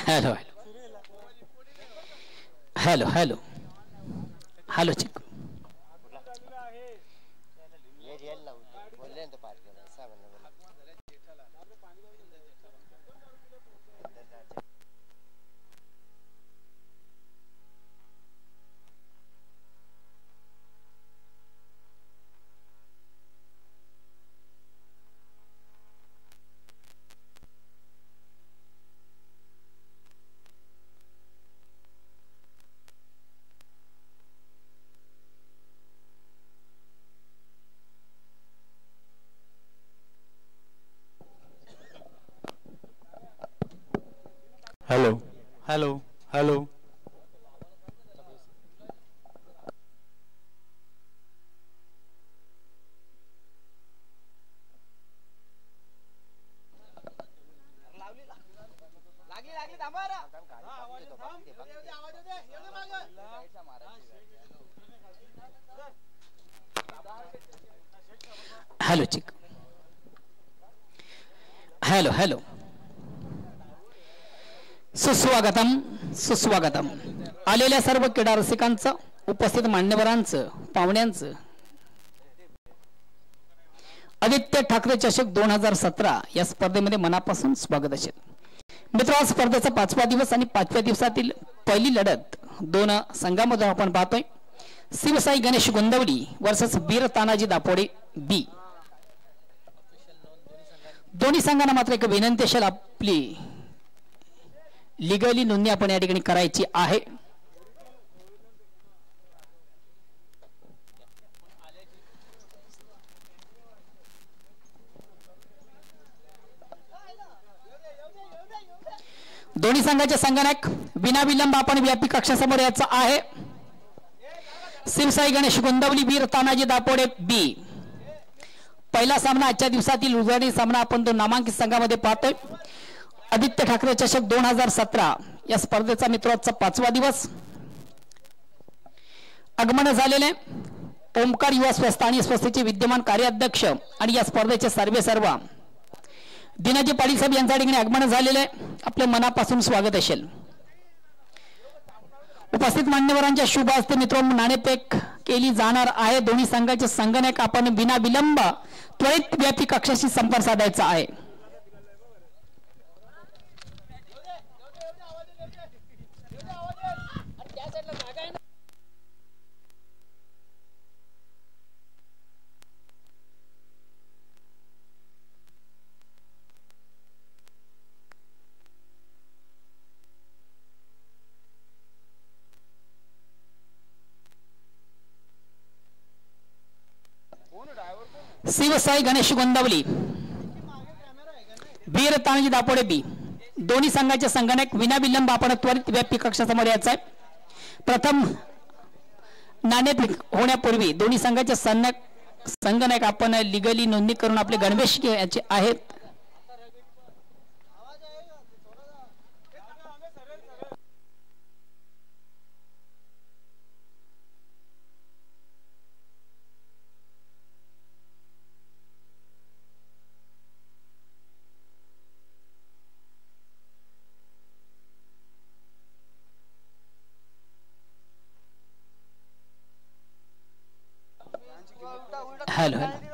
Hello hello hello hello चिक hello hello hello hello चिक hello hello सुस्वागतम सुस्वागतम आलेल्या सर्व क्रीडा रसिकांचं उपस्थित मान्यवरांचं पाहुण्यांचं आदित्य ठाकरे चषक 2017 या स्पर्धेमध्ये मनापासून स्वागत असेल. मित्र स्पर्धेचा 5वा दिवस आणि 5व्या दिवसातील पहिली लढत दोन संघांमधून आपण पाहतोय. शिवसाई गणेश गोंदवडी वर्सेस वीर तानाजी दापोडे बी. दोन्ही संघांना मात्र एक विनंती असेल आपली लिगली नोंदणी आपण या ठिकाणी करायची आहे. दोन्ही संघाचे संगणक विनाविलंब आपण व्यापी कक्षासमोर यायचं आहे. शिवसाई गणेश गोंदवली वीर तानाजी दापोडे बी. पहिला सामना आजच्या दिवसातील उजळणी सामना आपण दोन नामांकित संघामध्ये पाहतोय. आदित्य ठाकरे चषक 2017 या स्पर्धेचा मित्रांचा 5वा दिवस आगमन झालेले ओमकार युवा स्वस्त आणि स्वस्तीचे विद्यमान कार्याध्यक्ष आणि या स्पर्धेचे सर्व दिनाजी पाटील साहेब यांच्या ठिकाणी आगमन झालेले आपले मनापासून स्वागत असेल. उपस्थित मान्यवरांच्या शुभ हस्ते मित्रांनो नाणेफेक केली जाणार आहे. दोन्ही संघाचे संगणक आपण बिना विलंब त्वरित व्यापी कक्षाशी संपर्क साधायचा आहे. शिवसाई गणेश गोंदवली वीर तानाजी दापोडे बी. दोन्ही संघाचे संगणक विनाविलंब आपण त्वरित व्यापी कक्षासमोर यायचं आहे. प्रथम नाणेफेक होण्यापूर्वी दोन्ही संघाचे संगणक आपण लिगली नोंदणी करून आपले गणवेश घ्यायचे आहेत. हॅलो हॅलो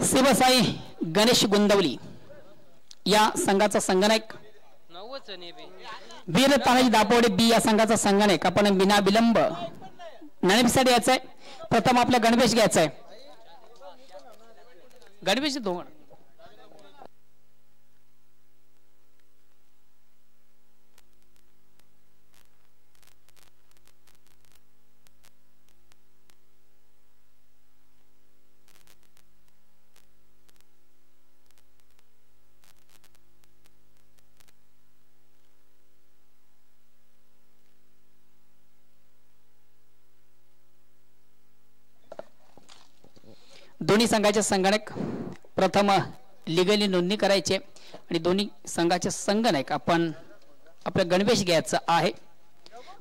शिवसाई गणेश गुंदवली या संघाचा संघनायक, वीर तानाजी दापोडे बी या संघाचा संघनायक आपण बिना विलंब नाणेफेसाठी यायचा आहे. प्रथम आपल्या गणवेश घ्यायचा आहे. गणवेश दोन दोन्ही संघाचे संगणक प्रथम लिगली नोंदणी करायची आणि दोन्ही संघाचे संगणक आपण आपल्या गणवेश घ्यायचा आहे.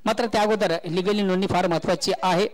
मात्र त्या अगोदर लिगली नोंदणी फार महत्वाची आहे.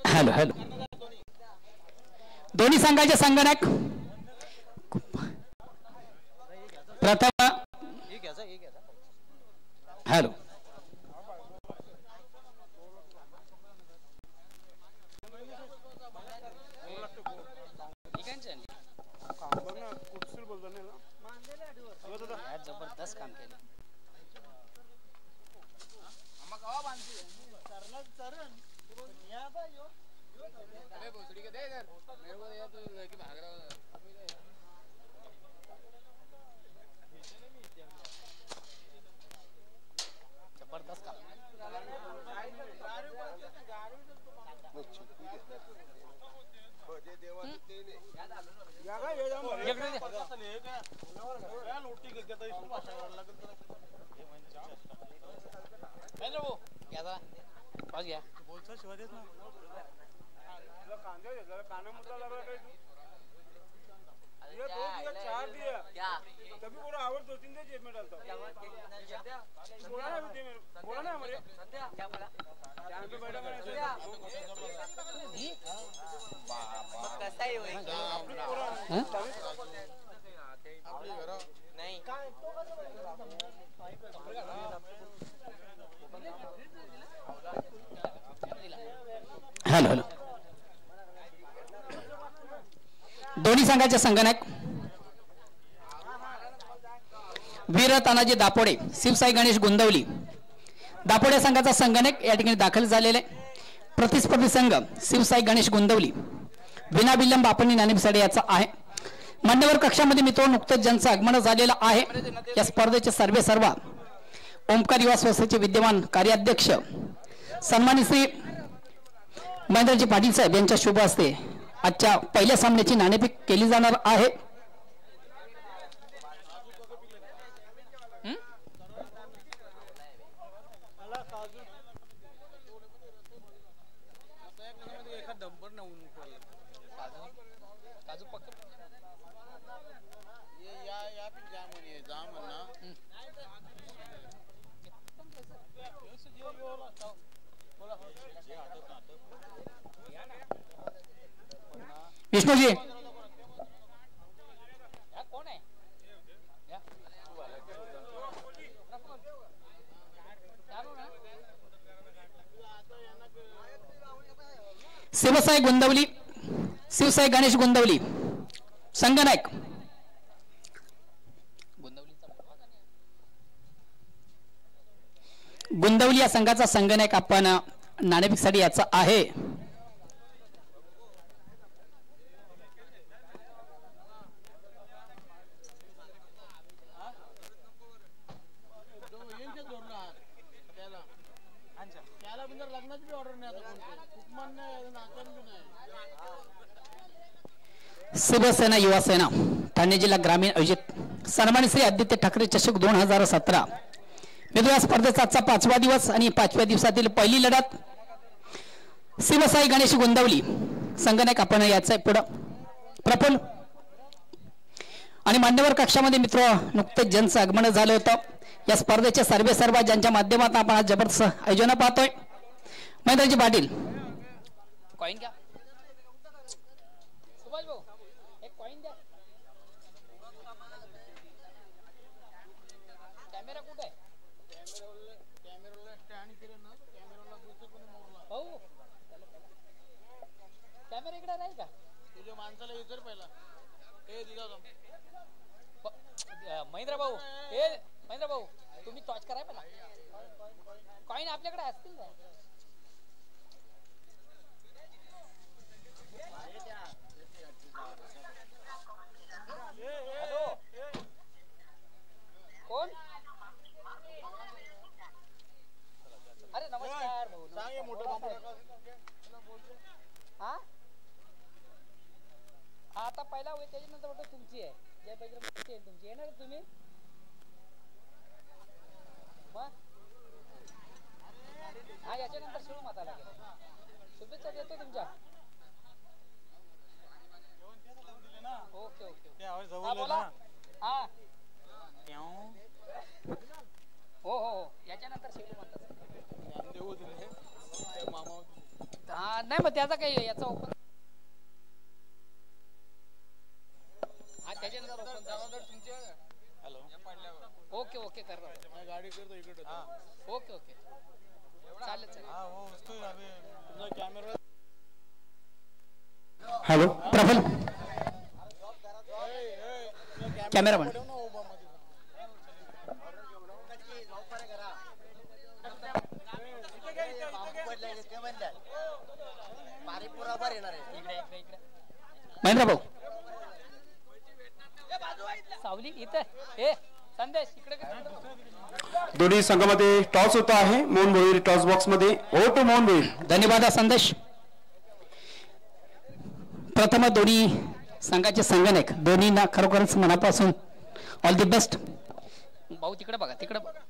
हॅलो हॅलो दोन्ही संघाचे संगणक प्रथम हॅलो जबरदस्त काम केलं. जबरदस्त काम. Hello hello. दोन्ही संघाचे संगणक वीर तानाजी दापोडे, शिवसाई गणेश गोंदवली. दापोडे संघाचा संगणक या ठिकाणी दाखल झालेला आहे. प्रतिस्पर्धी संघ शिवसाई गणेश गोंदवली विना विलंब आपण नाणेफेक याचा आहे. मान्यवर कक्षामध्ये मित्र नुकतंच ज्यांचं आगमन झालेलं आहे. या स्पर्धेचे सर्व ओमकार युवा संस्थेचे विद्यमान कार्याध्यक्ष सन्मानित श्री महेंद्रजी पाटील साहेब यांच्या शुभ हस्ते आजच्या पहिल्या सामन्याची नाणेफेक केली जाणार आहे. विष्णुजी शिवसाई गोंदवली, शिवसाई गणेश गोंदवली संगणक गोंदवली या संघाचा संगणक आपण नाणेफेकीसाठी याचा आहे. शिवसेना युवा सेना ठाणे जिल्हा ग्रामीण आयोजित सन्मानित श्री आदित्य ठाकरे चषक 2017 मित्र स्पर्धेचा आजचा 5वा दिवस आणि 5व्या दिवसातील पहिली लढत शिवसाई गणेश गोंदवली संगणक आपण याचं पुढे प्रफुल्ल आणि मान्यवर कक्षामध्ये मित्र नुकतेच ज्यांचं आगमन झालं होतं. या स्पर्धेचे सर्व ज्यांच्या माध्यमातून आपण आज जबरदस्त आयोजन पाहतोय. महेंद्रजी पाटील कॉइन घ्या. सुभाष भाऊ एक कॉइन द्या. कॅमेरा कुठे आहे? कॅमेराला स्टँड केलं ना, कॅमेराला दुसरं कोणी मोडला. भाऊ कॅमेरा इकडे नाही का? तुझ्या माणसाला विचार पहिला. ए दिला महेंद्र भाऊ, ए महेंद्र भाऊ तुम्ही टॉच करा पहिला. कॉइन आपल्याकडे असतील ना? कोण? अरे नमस्कार भाऊ. सांगे मोठं हा आता पहिला होईल त्याच्यानंतर वाटतं तुमची आहे. जय बैजरंग तुमची येणार तुम्ही मग हा याच्यानंतर सुरू माता लागेल. शुभेच्छा देतो तुमच्या. ओके ओके हा बोला. हा हो हो हो याच्यानंतर शेड्यूल म्हणतात. हा नाही मग त्याचा काही याचा ओपन हा त्याच्यानंतर हॅलो ओके ओके करणार गाडी करतो इकडे. ओके ओके चालेल चालेल. Camera hello Praful cameraman Mahendra भाऊ सावली इथं ए संदेश इकडे. दोन्ही संघामध्ये टॉस होता आहे. मोहन भोईर टॉस बॉक्स मध्ये. हो टू मोहन भोईर. धन्यवाद संदेश. प्रथम दोन्ही संघाचे संगणक दोन्हींना खरोखरच मनापासून ऑल दी बेस्ट. भाऊ तिकडे बघा तिकडे बघा.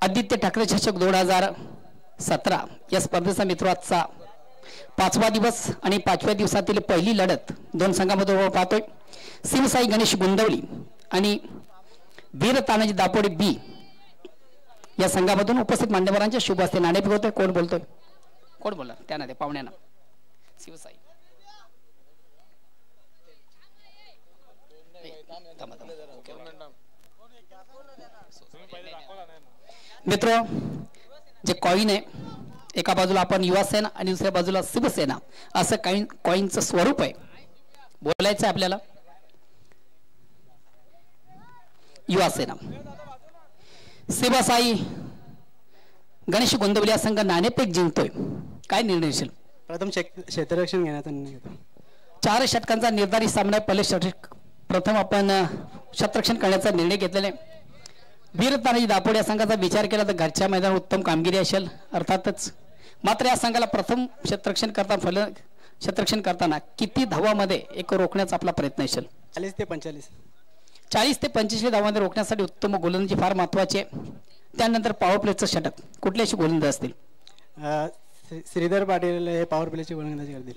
आदित्य ठाकरे चषक 2017 या स्पर्धेचा मित्र आजचा 5वा दिवस आणि 5व्या दिवसातील पहिली लढत दोन संघांमध्ये पाहतोय. शिवसाई गणेश गोंदवली आणि वीर तानाजी दापोडे बी या संघामधून उपस्थित मान्यवरांच्या शुभ हस्ते नाणेफेक होतोय. कोण बोलतोय? कोण बोलणार त्यांना ते पाहुण्यांना? शिवसाई मित्र जे कॉइन आहे, एका बाजूला आपण युवासेना आणि दुसऱ्या बाजूला शिवसेना असं काही कॉइनचं स्वरूप आहे. बोलायचं आपल्याला. युवासेना शिवसाई गणेश गोंदवली संघ नाणेफेक जिंकतोय. काय निर्णय असेल? प्रथम क्षेत्ररक्षण घेण्याचा निर्णय घेतो. 4 षटकांचा निर्धारित सामना. पहिले प्रथम आपण क्षेत्ररक्षण करण्याचा निर्णय घेतलेला आहे. वीर तानाजी दापोडे या संघाचा विचार केला तर घरच्या मैदानात उत्तम कामगिरी असेल अर्थातच. मात्र या संघाला प्रथम क्षेत्ररक्षण करताना किती धावामध्ये एक रोखण्याचा आपला प्रयत्न असेल? 40 ते 45. 40 ते 45 धावांमध्ये रोखण्यासाठी उत्तम गोलंदाजी फार महत्वाची आहे. त्यानंतर पॉवर प्लेचं षटक कुठल्याशी गोलंदाज असतील? श्रीधर पाटील हे पॉवर प्लेची गोलंदाजी करतील.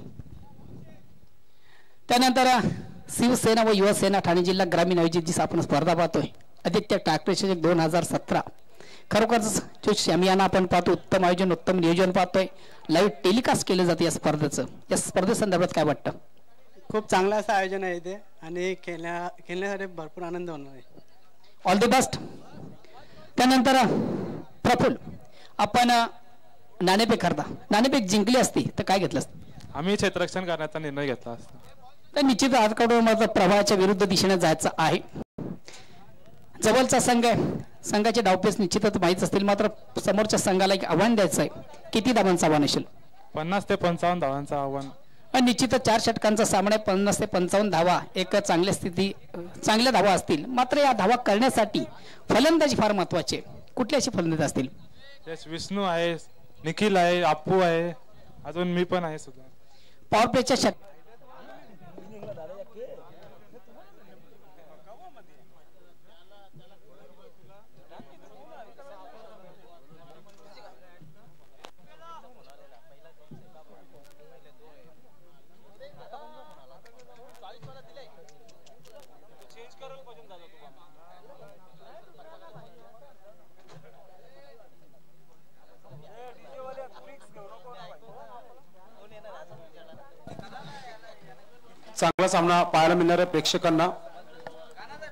त्यानंतर शिवसेना व युवासेना ठाणे जिल्हा ग्रामीण आयोजित जी आपण स्पर्धा पाहतोय आदित्य ठाकरे चषक 2017, खरोखरच जो शमियाना आपण पाहतो, उत्तम आयोजन उत्तम नियोजन पाहतोय. लाईव्ह टेलिकास्ट केलं जातं या स्पर्धेचं. या स्पर्धेसंदर्भात काय वाटतं? खूप चांगलं असं आयोजन आहे इथे आणि खेळण्यासाठी भरपूर आनंद होणार आहे. All the best. त्यानंतर प्रफुल्ल, आपण नाणेफेक करता. नाणेफेक जिंकली असती तर काय घेतलं असतं? आम्ही क्षेत्ररक्षण करण्याचा निर्णय घेतला असता. तर निश्चित हातकडून माझं प्रवाहाच्या विरुद्ध दिशेने जायचं आहे. जवळचा संघ आहे, संघाचे डावपेच निश्चितच माहीत असतील. मात्र समोरच्या संघाला एक आव्हान द्यायचं आहे. किती धावांचं आव्हान असेल? 50 ते 55 धावांचं आव्हान. निश्चितच 4 षटकांचा सामना. 50 ते 55 धावा एक चांगल्या धावा असतील. मात्र या धावा करण्यासाठी फलंदाजी फार महत्वाची आहे. कुठल्या अशी फलंदाज असतील? विष्णू आहे, निखिल आहे, अप्पू आहे, अजून मी पण आहे सुद्धा. पॉवर प्लेच्या षटक चांगला सामना पाहायला मिळणाऱ्या प्रेक्षकांना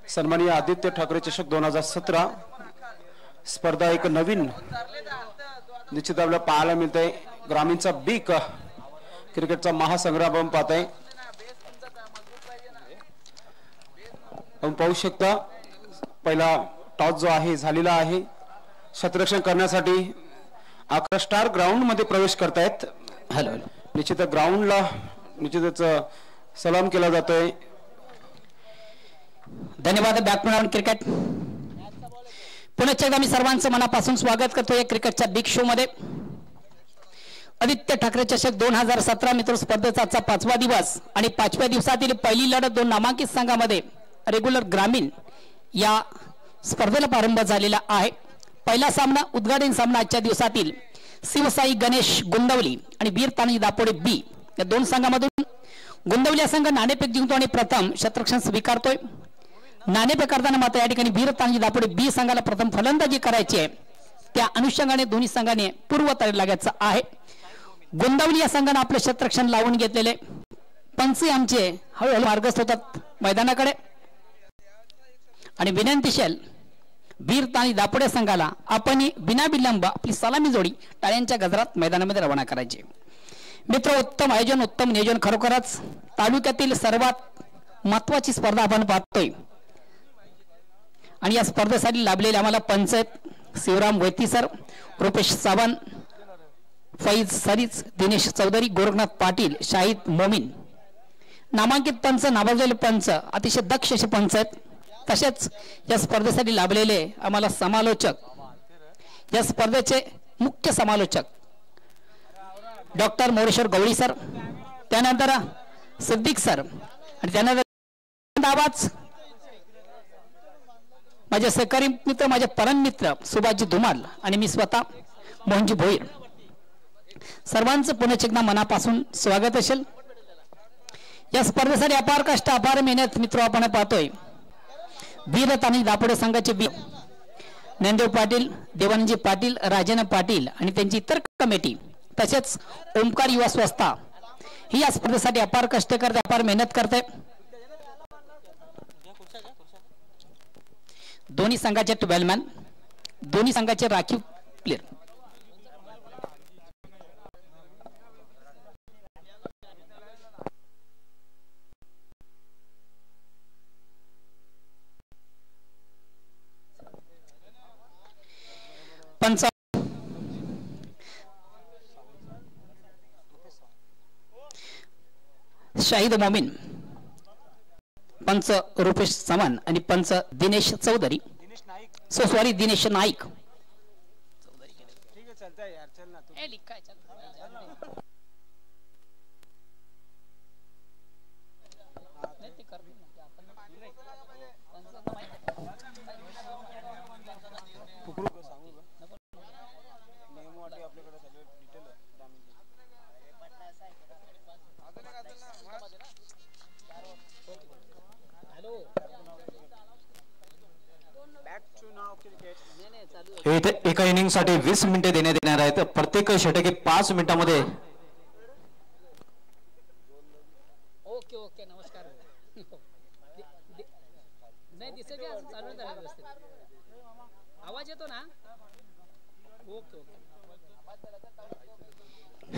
सन्माननीय आदित्य ठाकरे चषक 2017 स्पर्धा एक नवीन निश्चित आपल्याला पाहायला मिळते. ग्रामीणचा बिग क्रिकेटचा महासंग्राम आपण पाहताय. आपण पाहू शकता पहिला टॉस जो आहे झालेला आहे. क्षेत्ररक्षण करण्यासाठी 11 स्टार ग्राउंड मध्ये प्रवेश करतायत. निश्चित ग्राउंडला निश्चितच सलाम केला जातोय. धन्यवाद. बॅकग्राऊंड क्रिकेट पुन्हा एकदा मी सर्वांचं मनापासून स्वागत करतो या क्रिकेटच्या बिग शो मध्ये. आदित्य ठाकरे चषक 2017 मित्र स्पर्धेचा आजचा 5वा दिवस आणि 5व्या दिवसातील पहिली लढत 2 नामांकित संघामध्ये रेग्युलर ग्रामीण या स्पर्धेला प्रारंभ झालेला आहे. पहिला सामना उद्घाटन सामना आजच्या दिवसातील शिवसाई गणेश गोंदवली आणि वीर तानाजी दापोडे बी या 2 संघामधून गोंदवली संघ नाणेफेक जिंकतो आणि प्रथम क्षेत्ररक्षण स्वीकारतोय. नाणेफेक करताना मात्र या ठिकाणी वीर तानाजी दापोडे बी संघाला प्रथम फलंदाजी करायची आहे. त्या अनुषंगाने दोन्ही संघाने पूर्वतयारी लागायचं आहे. गोंदवली या संघाने आपले क्षेत्ररक्षण लावून घेतलेले पंचे आमचे हळूहळू मार्गस्थ होतात मैदानाकडे आणि विनंतीशील वीर तानाजी दापोडे संघाला आपण बिना विलंब आपली सलामी जोडी टाळ्यांच्या गजरात मैदानामध्ये रवाना करायची. मित्र, उत्तम आयोजन उत्तम नियोजन. खरोखरच तालुक्यातील सर्वात महत्वाची स्पर्धा आपण पाहतोय आणि या स्पर्धेसाठी लाभलेले आम्हाला पंच आहेत. शिवराम वैती सर, रुपेश सावंत, फैज सरीच, दिनेश चौधरी, गोरखनाथ पाटील, शाहिद मोमीन. नामांकित पंच, नावाजलेले पंच अतिशय दक्ष असे पंच आहेत. तसेच या स्पर्धेसाठी लाभलेले आम्हाला समालोचक, या स्पर्धेचे मुख्य समालोचक डॉक्टर मोरेश्वर गवळी सर, त्यानंतर सिद्दीक सर आणि त्यानंतर आवाज माझे सहकारी मित्र, माझे परम मित्र सुभाषजी धुमाल आणि मी स्वतः मोहनजी भोईर. सर्वांचं पुन्हा एकदा मनापासून स्वागत असेल. या स्पर्धेसाठी अपार कष्ट अपार मेहनत मित्र आपण पाहतोय. वीर तानाजी दापोडे संघाचे ज्ञानदेव पाटील, देवानंदजी पाटील, राजेंद्र पाटील आणि त्यांची इतर कमिटी तसेच ओमकार युवा संस्था ही या स्पर्धेसाठी अपार कष्ट करते, अपार मेहनत करते. दोन्ही संघाचे 12 मॅन, दोन्ही संघाचे राखीव प्लेयर. शाहिद मोमीन, पंच रुपेश चव्हाण आणि पंच दिनेश चौधरी, सॉरी दिनेश नाईक. एका इनिंग साठी 20 मिनिटे देण्यात येणार आहेत. प्रत्येक षटके 5 मिनिटांमध्ये. ओके ओके नमस्कार. नाही दिसत चालू व्यवस्थित आवाज येतो ना. ओके ओके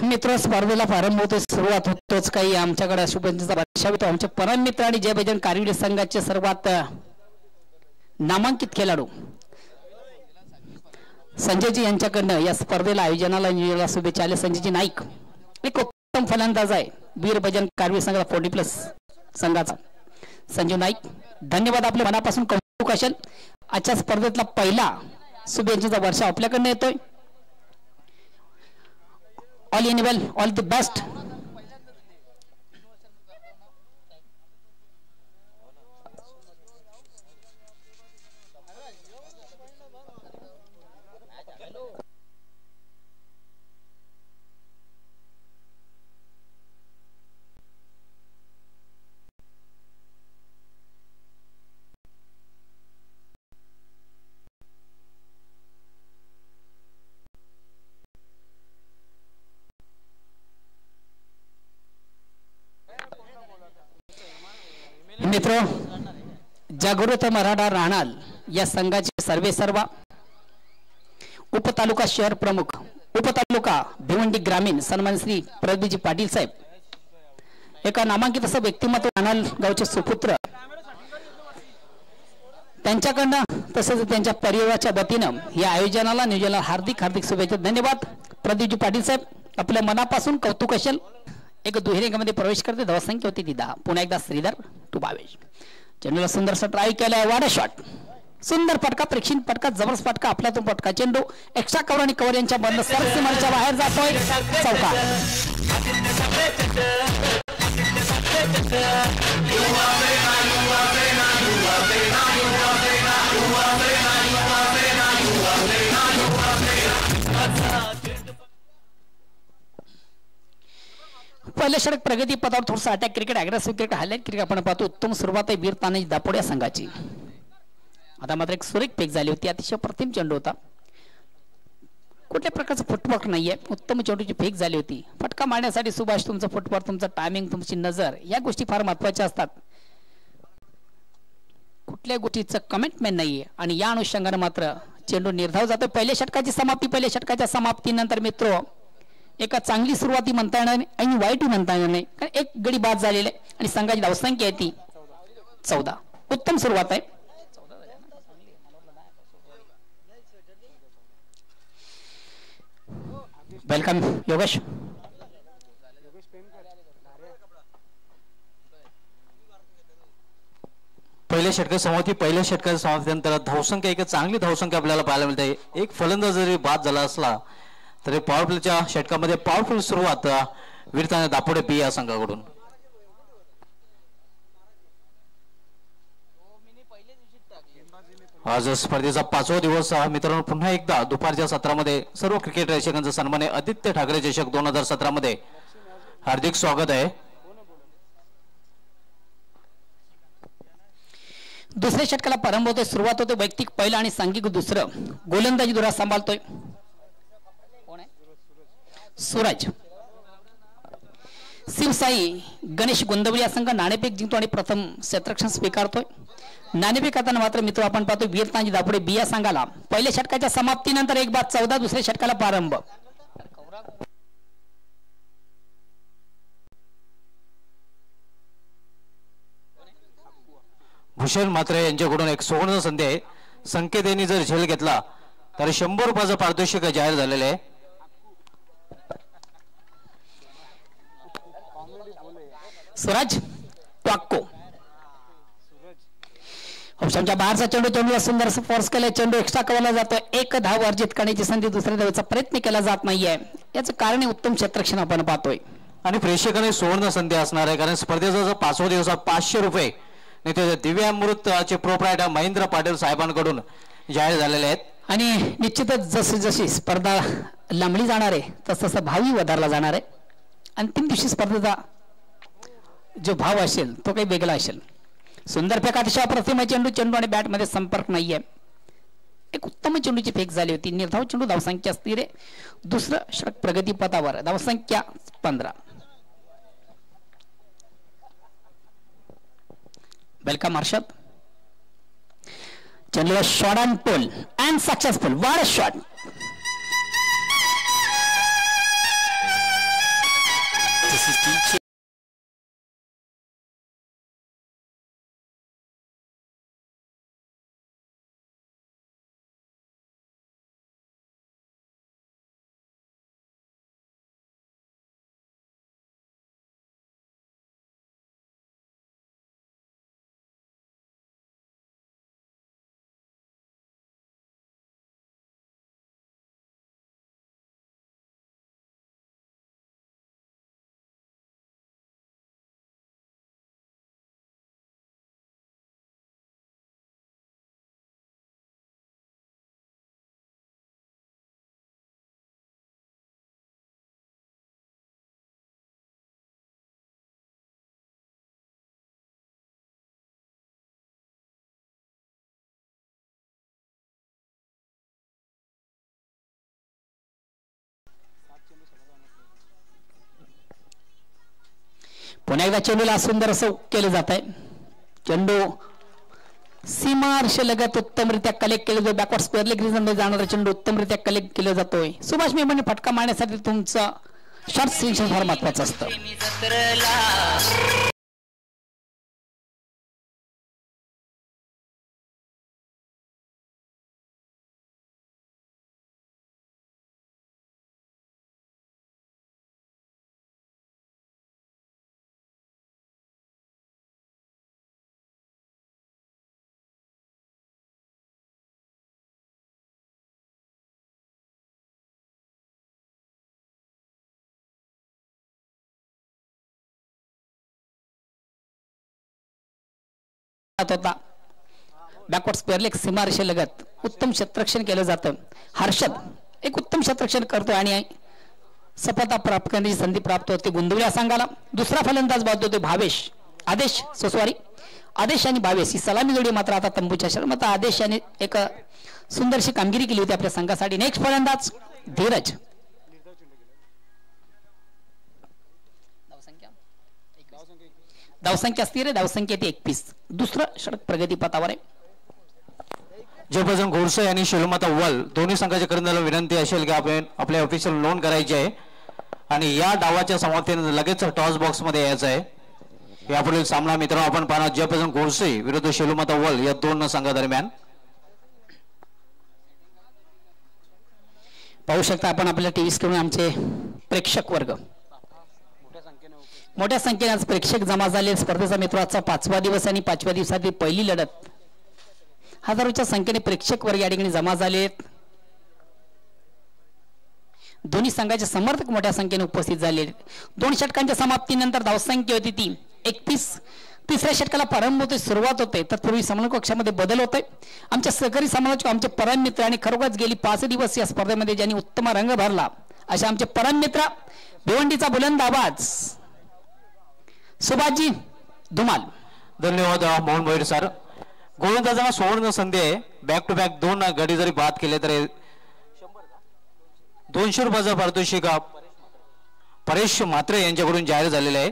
मित्र, स्पर्धेला प्रारंभ होतो, सुरुवात होतोच काही आमच्याकडे शुभेच्छेचा वर्षाव येतो. आमचे परम मित्र आणि जय बजरंग कारगिरी संघाचे सर्वात नामांकित खेळाडू संजयजी यांच्याकडनं या स्पर्धेला आयोजनाला शुभेच्छा आल्या. संजयजी नाईक एक उत्तम फलंदाज आहे. वीर बजरंग कारगिरी संघाचा 40+ संघाचा संजय नाईक, धन्यवाद. आपल्या मनापासून कौतुक असेल. आजच्या स्पर्धेतला पहिला शुभेच्छेचा वर्ष आपल्याकडनं येतोय. All in well, all the best. मित्र, जागृत मराठा राहणार या संघाचे सर्वेसर्वा उपतालुका शहर प्रमुख, उपतालुका भिवंडी ग्रामीण सन्मान श्री प्रदीपजी पाटील साहेब, एका नामांकित असं व्यक्तिमत्व राहणार गावचे सुपुत्र, त्यांच्याकडनं तसेच त्यांच्या परिवाराच्या वतीनं या आयोजनाला नियोजनाला हार्दिक हार्दिक शुभेच्छा. धन्यवाद. प्रदीपजी पाटील साहेब, आपल्या मनापासून कौतुक असेल. एक दुहेरीमध्ये प्रवेश करते. धावसंख्या होती ती 10. पुन्हा एकदा श्रीधर टू भावेश. चेंडूला सुंदरसा ट्राय केलाय. वाडा शॉट, सुंदर फटका, प्रेक्षणीय फटका, जबरदस्त फटका, आपल्यातून फटका. चेंडू एक्स्ट्रा कव्हर आणि कव्हर यांच्या बंद सर्व सीमाच्या बाहेर जातोय. चौका. पहिले षटक प्रगती पथावर थोडसा attack cricket, aggressive cricket, highlight cricket आपण पाहतो. उत्तम सुरुवात आहे वीर तानाजी दापोडे संघाची. आता मात्र एक सुरेख फेक झाली होती. अतिशय प्रतिम चेंडू होता. कुठल्या प्रकारचं फुटवर्क नाहीये. उत्तम चेंडूची फेक झाली होती. फटका मारण्यासाठी सुभाष तुमचं फुटवर्क, तुमचं टायमिंग, तुमची नजर या गोष्टी फार महत्वाच्या असतात. कुठल्या गोष्टीचं कमेंटमेंट नाहीये आणि या अनुषंगाने मात्र चेंडू निर्धाव जातो. पहिल्या षटकाची समाप्ती. पहिल्या षटकाच्या समाप्तीनंतर मित्र एका चांगली सुरुवाती म्हणता येणार नाही आणि वाईटही म्हणता येणार नाही, कारण एक गडी बाद झालेले आणि संघाची धावसंख्या आहे ती 14. उत्तम सुरुवात आहे. वेलकम योगेश. पहिल्या षटकाची समाप्ती. पहिल्या षटकाच्या समाप्तीनंतर धावसंख्या एक चांगली धावसंख्या आपल्याला पाहायला मिळते. एक फलंदाज जरी बाद झाला असला तरी पॉवरप्लेच्या षटकामध्ये पॉवरफुल सुरुवात वीरताना दापोडे पी या संघाकडून. आज स्पर्धेचा 5वा दिवस. मित्रांनो, पुन्हा एकदा दुपारच्या सत्रामध्ये सर्व क्रिकेट रसिकांचा सन्मान आहे. आदित्य ठाकरे चषक 2017 मध्ये हार्दिक स्वागत आहे. दुसऱ्या षटकाला प्रारंभ होतोय. सुरुवात होते वैयक्तिक पहिलं आणि सांघिक दुसरं. गोलंदाजी धुरा सांभाळतोय सूरज. शिवसाई गणेश गोंदवली या संघ नाणेफेक जिंकतो आणि प्रथम क्षेत्ररक्षण स्वीकारतोय. नाणेफेक करताना मात्र मित्र आपण पाहतो वीरतांजी दापोडे बिया संघाला पहिल्या षटकाच्या समाप्तीनंतर एक बाद 14. दुसऱ्या षटकाला प्रारंभ. भूषण म्हात्रे यांच्याकडून एक सुवर्ण संधी आहे. संकेत यांनी जर झेल घेतला तर 100 रुपयाचं पारितोषिक जाहीर झालेलं आहे. स्वराज ट्वाक्को ऑप्शनच्या बाहेरचा चेंडू, चेंडूला सुंदर फोर्स केला, चेंडू एक्स्ट्रा कवरला जातोय. एक धाव अर्जित करण्याची संधी दुसऱ्या धावेचा प्रयत्न केला जात नाहीये. याचं कारण उत्तम क्षेत्ररक्षण आपण पाहतोय आणि प्रेक्षकांनी सुवर्ण संधी असणार आहे, कारण स्पर्धेचा 5व्या दिवसात 500 रुपये नेते दिव्यामृतचे प्रोप्रायटर महेंद्र पाटील साहेबांकडून जाहीर झालेले आहेत. आणि निश्चितच जशी जशी स्पर्धा लांबली जाणार आहे तसं भावही वधारला जाणार आहे. अंतिम दिवशी स्पर्धेचा जो भाव असेल तो काही वेगळा असेल. सुंदर फेक, अतिशय अप्रतिम चेंडू, चेंडू आणि बॅट मध्ये संपर्क नाहीये. एक उत्तम चेंडूची फेक झाली होती. निर्धाव चेंडू, धावसंख्या स्थिर आहे. दुसरं षटक प्रगतीपथावर, धावसंख्या 15. वेलकम हर्षद. चेंडूला short and pull and successful. What shot. पुन्हा एकदा चेंडूला सुंदर असं केलं जात आहे. चेंडू सीमार्श लगत उत्तमरित्या कलेक्ट केलं जातो. बॅकवर्ड स्क्वेअर लेग मध्ये जाणारा चेंडू उत्तमरित्या कलेक्ट केला जातोय. सुभाष मेमने फटका मारण्यासाठी तुमचं शॉर्ट सिलेक्शन फार महत्वाचं असतं. होता बॅकवर्ड स्क्वेअर लेग सीमारेषे लगत उत्तम क्षेत्ररक्षण केलं जातं. हर्षद एक उत्तम क्षेत्ररक्षण करतोय आणि सफलता प्राप्त करण्याची संधी प्राप्त होते गुंदुल्या संघाला. दुसरा फलंदाज बाद होते भावेश, आदेश सोसवारी. आदेश आणि भावेश ही सलामी जोडी मात्र आता तंबूच्या शर्मत आदेश यांनी एक सुंदरशी कामगिरी केली होती आपल्या संघासाठी. नेक्स्ट फलंदाज धीरज. धावसंख्या स्थिर आहे, धावसंख्या 21. दुसरं षटक प्रगतीपथावर आहे. जयप्रसन्न घोडसे आणि शिलमाता अव्वल दोन्ही संघाच्या कर्णधाराला विनंती असेल की आपण आपल्या ऑफिशियल नोंद करायची आहे आणि या डावाच्या समाप्तीनंतर लगेच टॉस बॉक्स मध्ये यायचं आहे. यापुढील सामना मित्रांनो आपण पाहणार जयप्रसन्न घोडसे विरुद्ध शिलमाता अव्वल या दोन संघादरम्यान. पाहू शकता आपण आपल्या टीव्ही स्क्रीनवर आमचे प्रेक्षक वर्ग मोठ्या संख्येने आज प्रेक्षक जमा झाले. स्पर्धेचा मित्राचा 5वा दिवस आणि 5व्या दिवसातील पहिली लढत. हजारोच्या संख्येने प्रेक्षक वर्ग या ठिकाणी जमा झालेत. दोन्ही संघाचे समर्थक मोठ्या संख्येने उपस्थित झाले. 2 षटकांच्या समाप्तीनंतर धावसंख्या होती ती 31. तिसऱ्या षटकाला प्रारंभ होते, सुरुवात होते. तत्पूर्वी समन्वय कक्षामध्ये बदल होते. आमच्या सहकारी समालोचक आमचे परम मित्र आणि खरोखरच गेली 5 दिवस या स्पर्धेमध्ये ज्यांनी उत्तम रंग भरला असे आमचे परम मित्र भिवंडीचा बुलंद आवाज सुभाषजी धुमाल. धन्यवाद मोहन भोईर सर. गोलंदाजांना सुवर्ण संधी आहे. बॅक टू बॅक 2 गडी जरी बाद केले तरी 200 रुपयाचा पारितोषिक परेश म्हात्रे यांच्याकडून जाहीर झालेले आहे.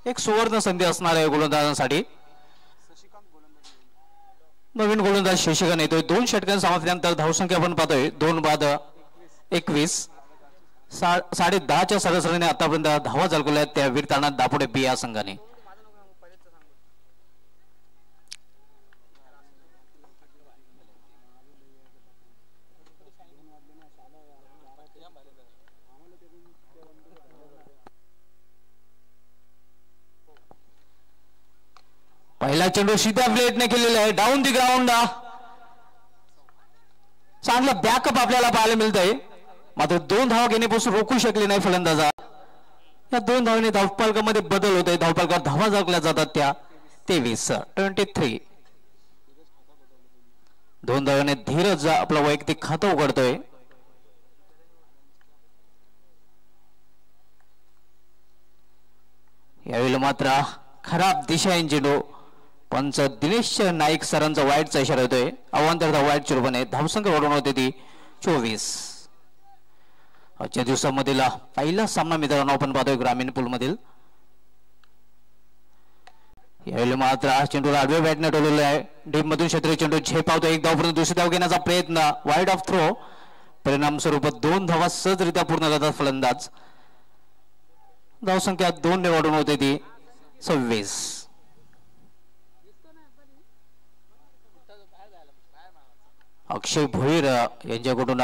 एक सुवर्ण संधी असणार आहे गोलंदाजांसाठी. नवीन गोलंदाज शशिकांत येतोय. 2 षटकांच्या समाप्तीनंतर धावसंख्या आपण पाहतोय 2 बाद 21. 10:30च्या सरासरीने आतापर्यंत धावा झळकवल्या त्या वीरताना दापोडे बी या संघाने. पहिला चेंडू सीधा प्लेटने केलेला आहे, डाऊन दी ग्राउंड. चांगला बॅकअप आपल्याला पाहायला मिळत आहे, मात्र 2 धावा घेण्यापासून रोखू शकले नाही फलंदाजा. या 2 धावांनी धावफलकामध्ये बदल होत आहे, धावफलकावर धावा जागल्या जातात त्या 23. 2 धावांनी धीरज आपलं वैयक्तिक खातं उघडतोय. यावेळी मात्र खराब दिशा चेंडू, पंच दिनेश नाईक सरांचा वाईटचा इशारा होतोय. अवांतर वाईट चेंडूने धावसंख्या वाढवून होते ती 24. आजच्या दिवसामधील पहिला सामना मित्रांनो आपण पाहतोय ग्रामीण पूल मधील. यावेळी मात्र चेंडूला आडव्या बॅटने टोलवलं आहे, डीप मधून क्षेत्रीय चेंडू झेपावतो. 1 धावपर्यंत दुसरी धाव घेण्याचा प्रयत्न, वाईड ऑफ थ्रो. परिणाम स्वरूप 2 धावा सहजरित्या पूर्ण करतात फलंदाज. धावसंख्या 2 ने वाढून होते ती 26. अक्षय भोईर यांच्याकडून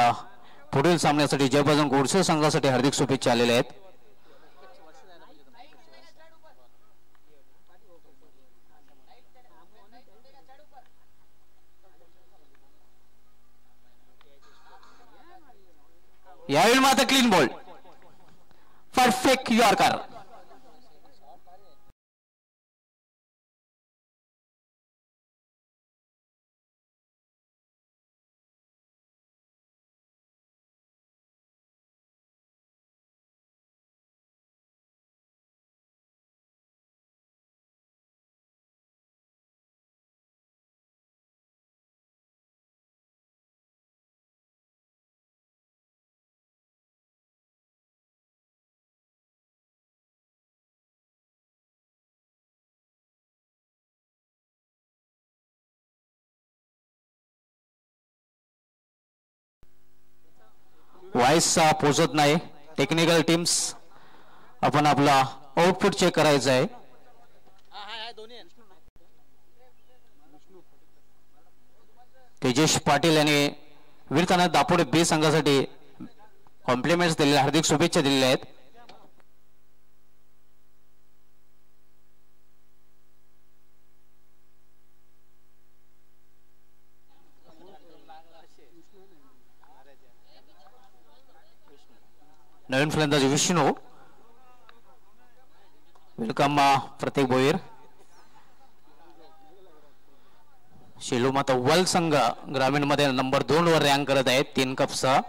पुढील सामन्यासाठी जयभजन गोडसे संघासाठी हार्दिक शुभेच्छा आलेल्या आहेत. यावेळी मात्र clean ball, perfect yorker. Voice पोहोचत नाही, टेक्निकल टीम्स आपण आपला आउटपुट चेक करायचं आहे. तेजेश पाटील यांनी वीरताना दापोडे बे संघासाठी कॉम्प्लिमेंट्स दिलेल्या, हार्दिक शुभेच्छा दिलेल्या आहेत. नवीन फलंदाज विष्णू, वेलकम प्रतीक भोईर. शेलू माता वल संघ ग्रामीण मध्ये नंबर 2 वर रँक करत आहे 3 कपसह.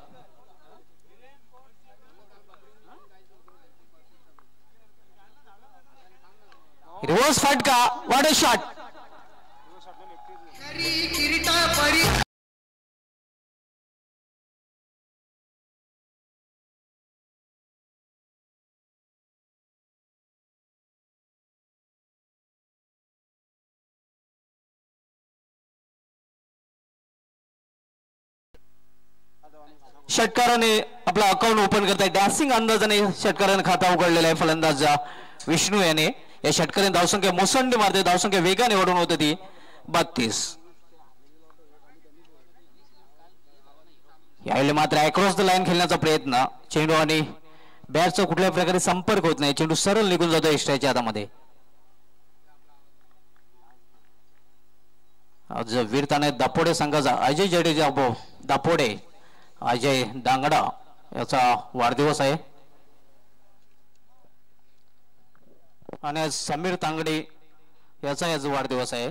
रिव्हर्स फटका, व्हाट अ शॉट. षटकाराने आपला अकाउंट ओपन करताय, डॅसिंग अंदाजाने षटकाराने खाता उघडलेला आहे फलंदाज विष्णू याने. या षटकाराने धावसंख्या मोसंडी मारते, धावसंख्या वेगाने वाढून होते ती 32. यावेळी मात्र अक्रॉस द लाईन खेळण्याचा प्रयत्न, चेंडू आणि बॅटचा कुठल्याही प्रकारे संपर्क होत नाही, चेंडू सरळ निघून जातो एक्स्ट्राच्या हातामध्ये. आज वीरताने दापोडे संघाचा अजय जडेजा दापोडे, अजय डांगडा याचा वाढदिवस आहे आणि समीर तांगडे याचा आज वाढदिवस आहे.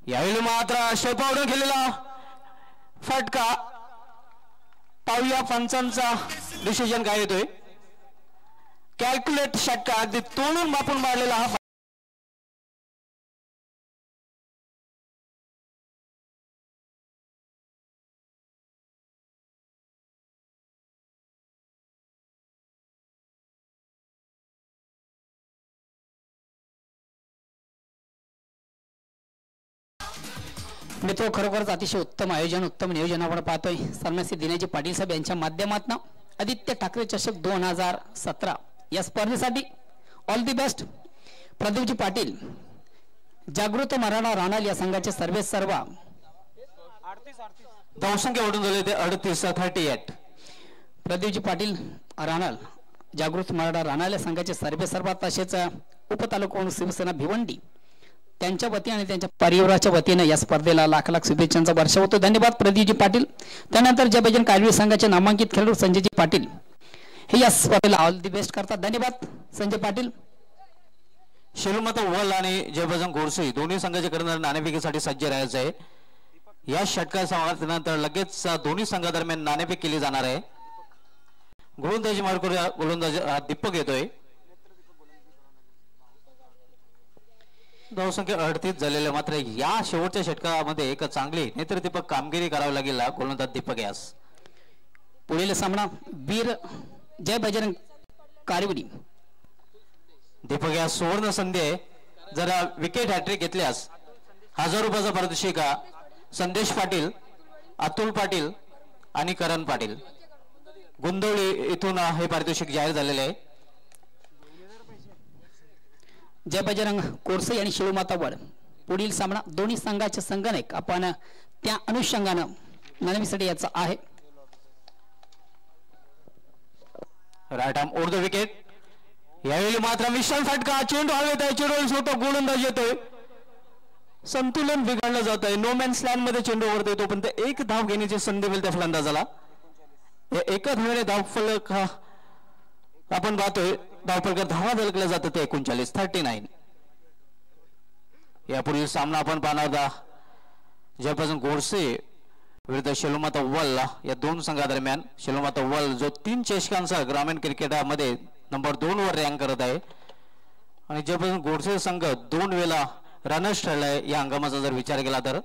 यावेळी मात्र शेपावडून खेळलेला फटका, पाहूया पंचांचा डिसिजन काय येतोय. कॅल्क्युलेट षटका, अगदी तोडून मापून मारलेला हा. मित्र, खरोखरच अतिशय उत्तम आयोजन, उत्तम नियोजन आपण पाहतोय. सन्माननीय दिनेश पाटील साहेब यांच्या माध्यमातून आदित्य ठाकरे चषक 2017 या स्पर्धेसाठी ऑल दी बेस्ट. प्रदीपजी पाटील, जागृत मराठा राणाल या संघाचे सर्वे सर्व धावसंख्या वाढून झाले ते 38. प्रदीपजी पाटील राणाल, जागृत मराठा राणाल या संघाचे सर्वे सर्व, तसेच उपतालुका शिवसेना भिवंडी त्यांच्या वतीने आणि त्यांच्या परिवाराच्या वतीने या स्पर्धेला लाख लाख शुभेच्छांचा वर्षा होतो. धन्यवाद प्रदीपजी पाटील. त्यानंतर जय बजरंग कालवी संघाचे नामांकित खेळाडू संजयजी पाटील हे या स्पर्धेला ऑल दी बेस्ट करतात. धन्यवाद संजय पाटील. शेलूमाता वल आणि जय बजरंग गोडसे दोन्ही संघाचे कर्णधार नाणेफेकीसाठी सज्ज राहायचे आहे. या षटकार समाप्तीनंतर लगेच दोन्ही संघादरम्यान नाणेफेक केली जाणार आहे. गोलंदाजी मार्ग करूया. गोलंदाजी दीपक येतोय. धावसंख्या 38 झालेले, मात्र या शेवटच्या षटकामध्ये एक चांगली नेत्रदीपक कामगिरी करावी लागेल गोलंदाज दीपक यास. पुढील सामना वीर जय बजरंग कारिवडी. दीपक यास सुवर्ण संधी आहे. जरा विकेट हॅट्रिक घेतल्यास 1000 रुपयाचा पारितोषिक संदेश पाटील, अतुल पाटील आणि करण पाटील गुंदवली इथून हे पारितोषिक जाहीर झालेले आहे. जय बजरंग कोरसे आणि शिवमाता वड. पुढील सामना दोन्ही संघाचे संगणक आपण त्या अनुषंगानं नाणेफेकीसाठी याचा आहे. Right arm over the wicket. यावेळी मात्र विशाल फटका, चेंडू हवेत आहे, चेंडू छोटा गोलंदाज येतोय, संतुलन बिघडलं जात आहे. नो मॅन्स लँड मध्ये चेंडू वरती येतो, पण ते एक धाव घेण्याची संधी मिळते फलंदाजाला. एका धावेने धावफलक आपण पाहतोय, धावफलकात धावा झलकल्या जातात ते 39. यापूर्वी सामना आपण पाहणार होता जयपासून गोडसे विरुद्ध शेलूमाता वल या दोन संघादरम्यान. शेलूमाता वल जो 3 चषकांसह ग्रामीण क्रिकेटमध्ये नंबर 2 वर रँक करत आहे आणि जयपासून गोडसे संघ 2 वेळा रनर्स ठरलाय. या हंगामाचा जर विचार केला तर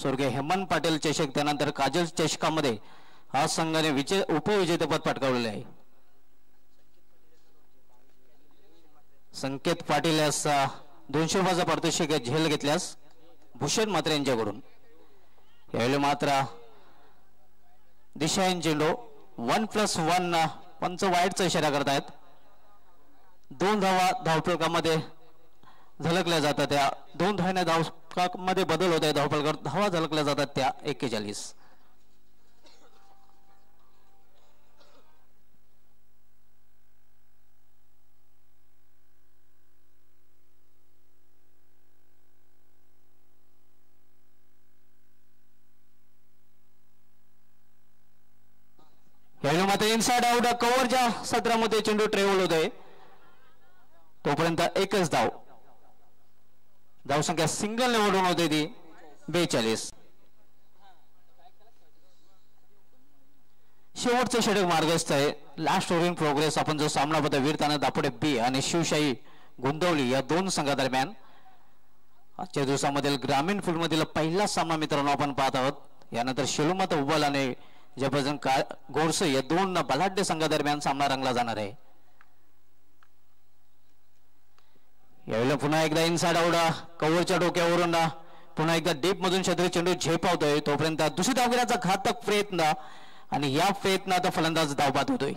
स्वर्गीय हेमंत पाटील चषक, त्यानंतर काजल चषकामध्ये हा संघाने उपविजेतेपद पटकावलेले आहे. संकेत पाटील यास 200 रुपयाचा पारितोषिक झेल घेतल्यास भूषण मात्रे यांच्याकडून. यावेळी मात्र दिशा चेंडू 1+1 पंच वाईटचा इशारा करतायत. 2 धावा धावफलकामध्ये झलकल्या जातात. त्या 2 धावांच्या धावफलकामध्ये बदल होत आहे. धावफलकावर धावा झलकल्या जातात त्या 41. यावेळी मात्र इनसाइड आउट कव्हरच्या सत्रामध्ये चेंडू ट्रेवल होतोय. तोपर्यंत एकच धाव. धावसंख्या सिंगल निवडून होते ती 42. शेवटचं षटक मार्गस्थ आहे. Last over in progress. आपण जो सामना बघतोय वीरताना दापोडे बी आणि शिवशाही गोंदवली या दोन संघादरम्यान आजच्या दिवसामधील ग्रामीण फुटमधील पहिला सामना मित्रांनो आपण पाहत आहोत. यानंतर शेलूमाता उबल आणि जयबजरंग गोडसे या 2 बलाढ्य संघादरम्यान सामना रंगला जाणार आहे. यावेळेला पुन्हा एकदा इनसाइड आउट कव्हरच्या डोक्यावरून पुन्हा एकदा डीप मधून क्षेत्र चेंडू झेपावतोय. तोपर्यंत दुसरी धाव घेण्याचा घातक प्रयत्न आणि या प्रयत्नात फलंदाज धावबाद होतोय.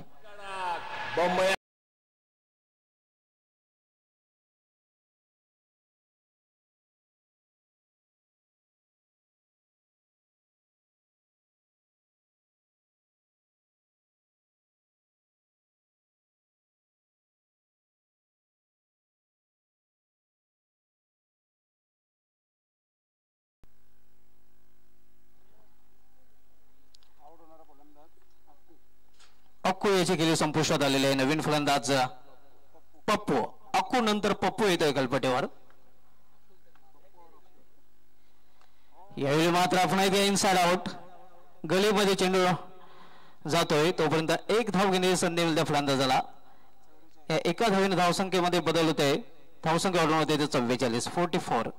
अक्कू याची गेली संपुष्टात आलेले आहे. नवीन फलंदाज पप्पू. अक्कू नंतर पप्पू येतोय कल्पटेवर. यावेळी मात्र आपण इनसाइड आउट गलीमध्ये चेंडू जातोय. तोपर्यंत एक धाव घेण्याची संधी मिळते फलंदाजाला. या एका धावेने धावसंख्येमध्ये बदल होते. धावसंख्या वाढवून होते 44.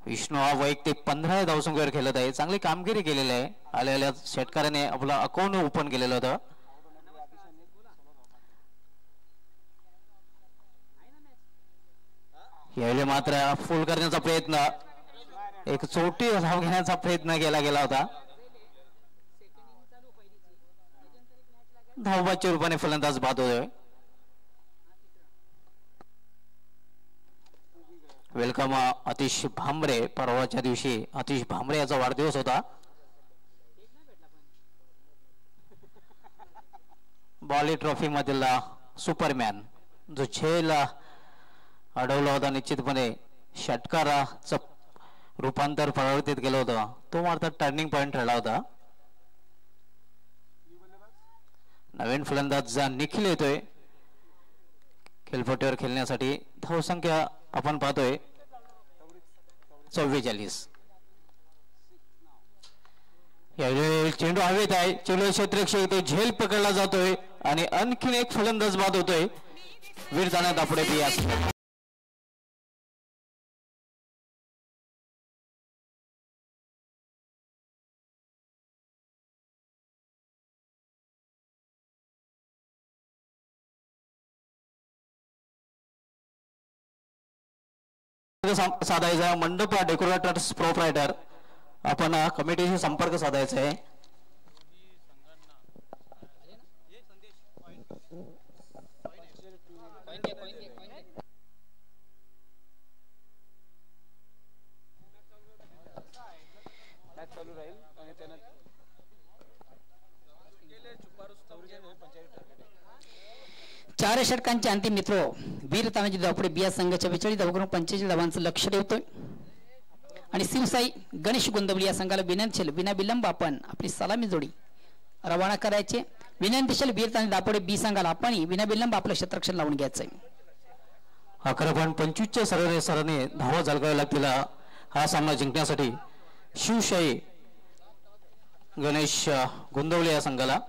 विष्णू हा वैयक्तिक 15 धावसंख्येवर खेळत आहे. चांगली कामगिरी केलेली आहे. आलेल्या षटकाराने आपलं अकाउंट ओपन केलेलं होतं. यावेळी मात्र फुल करण्याचा प्रयत्न, एक चोटी धाव घेण्याचा प्रयत्न केला गेला होता. धावबाच्या रूपाने फलंदाज बाद होतोय. वेलकम अतिश भांबरे. परवाच्या दिवशी अतिश भांबरे याचा वाढदिवस होता. बॉली ट्रॉफी मधील सुपरमॅन जो झेल अडवला होता निश्चितपणे षटकाराचं रूपांतर परावर्तित केलं होतं तो मात्र टर्निंग पॉइंट ठरला होता. नवीन फलंदाज निखिल येतोय खेळपट्टीवर खेळण्यासाठी. धावसंख्या आपण पाहतोय 44. यावेळी चेंडू हवेत आहे. चेंडू क्षेत्ररक्षक येतो झेल पकडला जातोय आणि आणखीन एक फलंदाज बाद होतोय. वीरताना दापुडे बियास. साधायचा मंडप डेकोरेटर्स प्रोप्रायटर आपण कमिटीशी संपर्क साधायचा आहे. चार षटकांचे अंतिम मित्र वीर तानाजी दापुडे बिया संघाच्या 42 धावांकडून 45 धावांचं लक्ष ठेवतोय आणि शिवसाई गणेश गोंदवली या संघाला विनंतीशील विना विलंब आपण आपली सलामी जोडी रवाना करायचे. विनंतीशील वीर तानाजी दापुडे बी संघाला आपण विना विलंब आपलं क्षेत्ररक्षण लावून घ्यायचंय. 11.25च्या सराने धावा झळकाव्या लागतील हा सामना जिंकण्यासाठी शिवशाही गणेश गोंदवले या संघाला.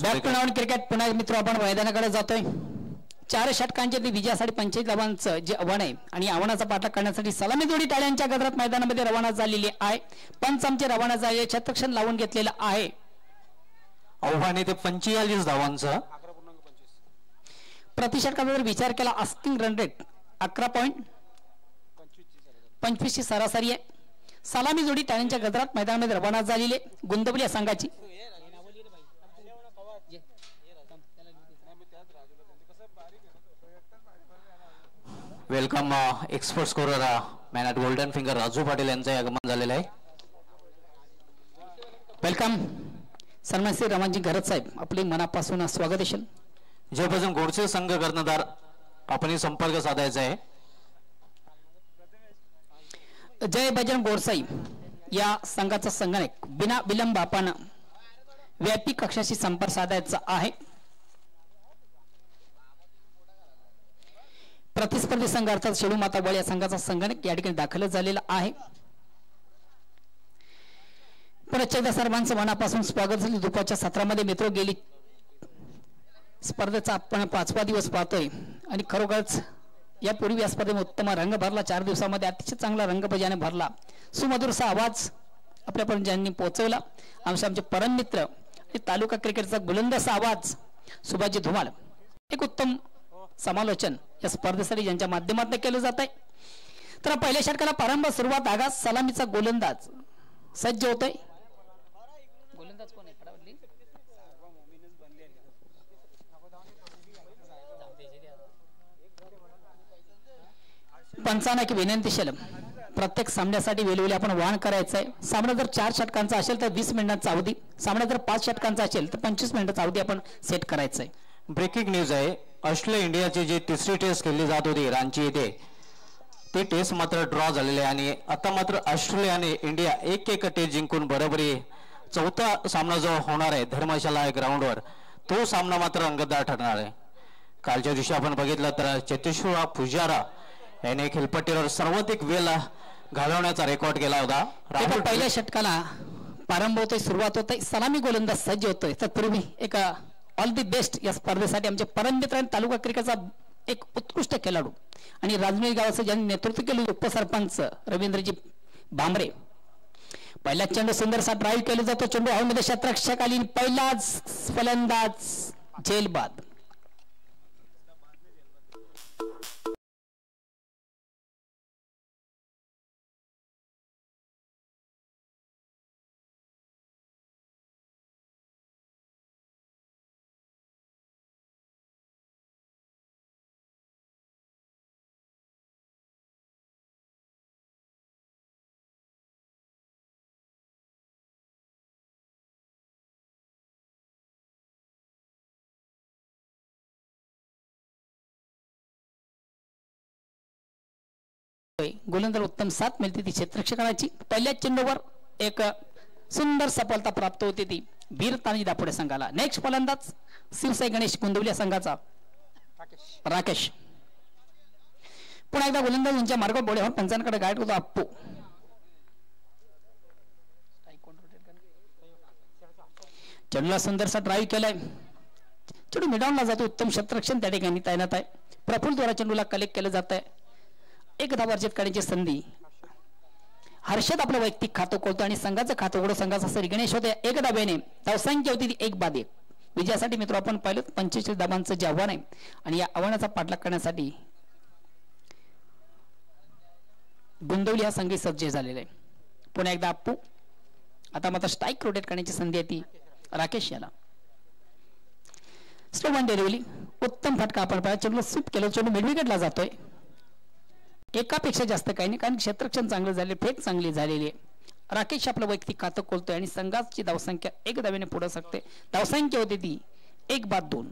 बॅक टू नाऊन क्रिकेट पुन्हा मित्र आपण मैदानाकडे जातोय. 4 षटकांचे विजयासाठी 45 धावांचं जे आव्हान आहे आणि आव्हानाचा पाठलाग करण्यासाठी सलामी जोडी टाळ्यांच्या गजरात मैदानामध्ये रवाना झालेली आहे. पंच आमचे रवाना झाले क्षेत्ररक्षण लावून घेतलेलं आहे. आव्हान ते 45 धावांचं. प्रति षटकाचा जर विचार केला आस्किंग रन रेट 11.25 ची सरासरी आहे. सलामी जोडी टाळ्यांच्या गजरात मैदानामध्ये रवाना झालेली गोंदवली या संघाची. Welcome expert scorer man at golden finger Raju Patil यांचं आगमन झालेलं आहे. वेलकम सन्मान श्री रमाजी घरत साहेब आपले मनापासून स्वागत असेल. जयभजन गोडसे संघ कर्णधार आपण संपर्क साधायचा आहे. जय भजन गोडसाई या संघाचा संगणक बिना विलंब आपण व्यापी कक्षाशी संपर्क साधायचा आहे. प्रतिस्पर्धी संघ अर्थात शेडू माता बळ या संघाचा संगणक या ठिकाणी दाखल झालेला आहे. परत एकदा सर्वांचं मनापासून स्वागत झाले. दुपारच्या सत्रामध्ये मित्र गेली स्पर्धेचा आपण 5वा दिवस पाहतोय आणि खरोखरच यापूर्वी या स्पर्धेमध्ये उत्तम रंग भरला. 4 दिवसामध्ये अतिशय चांगला रंगबजाने भरला. सुमधुरसा आवाज आपल्यापर्यंत ज्यांनी पोहोचवला आमचे परम मित्र तालुका क्रिकेटचा बुलंद असा आवाज सुभाजी धुमाळ एक उत्तम समालोचन या स्पर्धेसाठी ज्यांच्या माध्यमातून केलं जात आहे. तर पहिल्या षटकाला प्रारंभ सुरुवात आगास सलामीचा गोलंदाज सज्ज होतोय. गोलंदाज कोण आहे? पंचांना की विनंतीशील प्रत्येक सामन्यासाठी वेळोवेळी आपण वाहन करायचंय. सामना जर 4 षटकांचा असेल तर 20 मिनिटांचा अवधी, सामना जर 5 षटकांचा असेल तर 25 मिनिटांचा अवधी आपण सेट करायचंय. ब्रेकिंग न्यूज आहे. ऑस्ट्रेलिया इंडियाची जी तिसरी टेस्ट खेळली जात होती रांची येथे, ते टेस्ट मात्र ड्रॉ झालेले आहे आणि आता मात्र ऑस्ट्रेलियाने इंडिया 1-1 टेस्ट जिंकून बरोबरी चौथा सामना जो होणार आहे धर्मशाला ग्राउंडवर, तो सामना मात्र रंगतदार ठरणार आहे. कालच्या दिवशी आपण बघितलं तर चेतेश्वर पुजारा याने खेळपट्टीवर सर्वाधिक वेळ घालवण्याचा रेकॉर्ड केला होता. पहिल्या षटकाला प्रारंभ होतोय, सुरुवात होतोय, सलामी गोलंदाज सज्ज होतोय. तत्पूर्वी एक ऑल दी बेस्ट या स्पर्धेसाठी आमचे परम मित्र आणि तालुका क्रिकेटचा एक उत्कृष्ट खेळाडू आणि राजनोई गावाचं ज्यांनी नेतृत्व केलं उपसरपंच रवींद्रजी भांबरे. पहिला चेंडू सुंदरसा ड्राईव्ह केला जातो. चेंडू हवेमध्ये क्षेत्ररक्षकालीन पहिलाच फलंदाज झेलबाद. गोलंदाज उत्तम साथ मिळते ती क्षेत्ररक्षकाची. पहिल्या चेंडूवर एक सुंदर सफलता प्राप्त होते ती वीर तानाजी दापोडे संघाला. नेक्स्ट फलंदाज शिवसाई गणेश गोंदवली संघाचा राकेश. पुन्हा एकदा गोलंदाज यांच्या मार्गावर बोळे पंचांकडे गाईड होतो अप्पू. चेंडूला सुंदरसा ड्राईव्ह केलाय. चेंडू मिडावला जातो. उत्तम क्षेत्ररक्षण त्या ठिकाणी तैनात आहे. प्रफुल्ल द्वारा चेंडूला कलेक्ट केलं जात आहे. एक धाव अर्जित करण्याची संधी. हर्षद आपलं वैयक्तिक खातं खोलतो आणि संघाचं खातं उघडो. संघाचा सरी गणेश होते. एक धाब्याने धावसंख्या होती ती 1-1. विजयासाठी मित्र आपण पाहिलं 45 धावांचं जे आव्हान आहे आणि या आव्हानाचा पाठलाग करण्यासाठी गोंदवली हा संघ सज्ज झालेला आहे. पुन्हा एकदा अप्पू. आता मात्र स्ट्राईक रोटेट करण्याची संधी आहे ती राकेश याला. स्लो वन डिलिव्हरी उत्तम फटका आपण पाहिला. चेंडूला स्वीप केलं. चेंडू मिडविकेटला जातोय. एकापेक्षा जास्त काही नाही कारण क्षेत्ररक्षण चांगलं झाले, फेक चांगली झालेली आहे. राकेश आपलं वैयक्तिक खातं खोलतोय आणि संघाची धावसंख्या 1 धावेने पुढे सकते. धावसंख्या होती ती 1-2.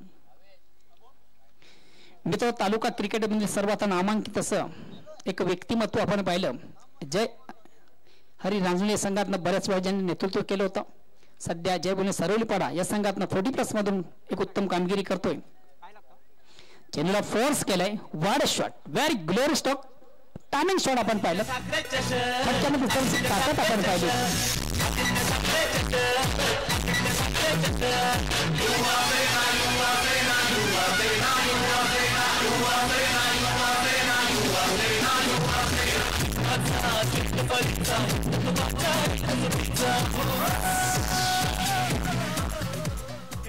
मित्र तालुका क्रिकेटमध्ये सर्वात नामांकित असं एक व्यक्तिमत्व आपण पाहिलं. जय हरी रांजणे संघातनं बऱ्याच वेळा ज्यांनी नेतृत्व केलं होतं. सध्या जय बोलणे सरवलीपाडा या संघातनं 40+ मधून एक उत्तम कामगिरी करतोय. चेंडूला फोर्स केलाय. वाड shot, very glory stock, timing shot आपण पाहिलं. फटक्यामध्ये ताकद आपण पाहिली.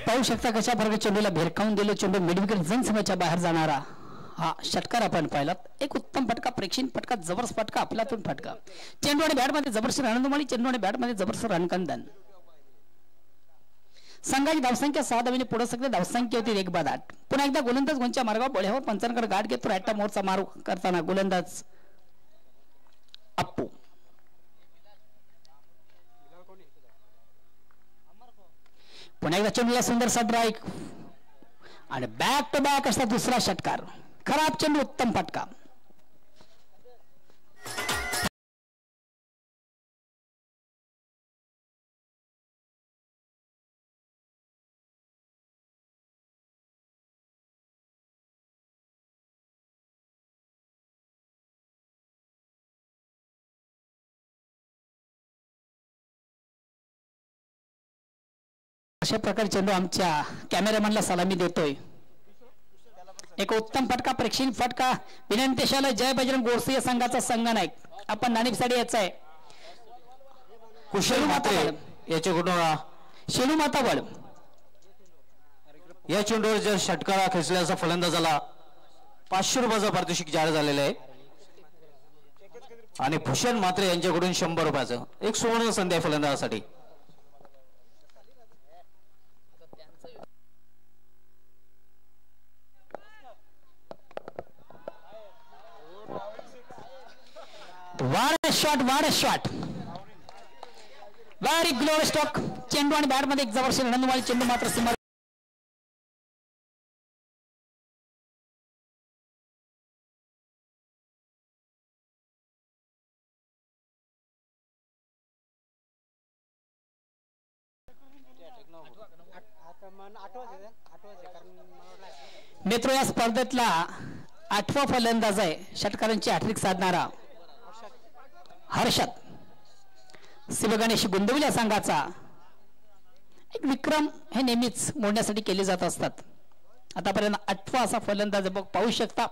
पाहू शकता कशा प्रकारे चेंडूला भेरकावून दिलं. चेंडू मिडविकेट झोन सीमेच्या बाहेर जाणारा हा षटकार आपण पाहिलात. एक उत्तम फटका, प्रेक्षणीय फटका, जबरदस्त फटका, आपल्यातून फटका. चेंडू आणि बॅटमध्ये जबरदस्त रणधुमाळी. चेंडू आणि बॅटमध्ये जबरदस्त रणकंदन. संघाची धावसंख्या 6 धावेने पुढे सकते. धावसंख्या होती 1-8. पुन्हा एकदा गोलंदाज गोंच्या मार्गावर बोळ्यावर पंचांकडे गाठ घेतो. राईट मोरचा मारू करताना गोलंदाज अप्पू. पुन्हा एकदा चेंडूला सुंदरसा ड्राईव्ह आणि बॅक टू बॅक असता दुसरा षटकार. खराब चेंडू, उत्तम फटका. अशा प्रकारे चेंडू आमच्या कॅमेरामॅनला सलामी देतोय. एक उत्तम फटका, प्रेक्षणीय फटका. विनंतीशाला जय बजरंग गोडसे या संघाचा संघनायक आपण नाणेफेसाठी याचा आहे कुशल मात्रे याच्याकडून शेणू मातावळ. या चेंडूवर जर षटकार खेचल्याचा फलंदाजाला 500 रुपयाचं पारितोषिक जाहीर झालेलं आहे आणि भूषण म्हात्रे यांच्याकडून 100 रुपयाचं एक सुवर्ण संधी आहे फलंदाजासाठी. वाड शॉट व्हेरी ग्लोअर स्टॉक. चेंडू आणि बॅट मध्ये एक जबरदस्त रणधुमाळी चेंडू मात्र सीमा मित्र या स्पर्धेतला 8वा फलंदाज आहे षटकारांची हॅट्रिक साधणारा हर्षद. शिवगणेश गोंदवली संघाचा एक विक्रम हे नेहमीच मोडण्यासाठी केले जात असतात. आतापर्यंत 8वा असा फलंदाज बघ पाहू शकता.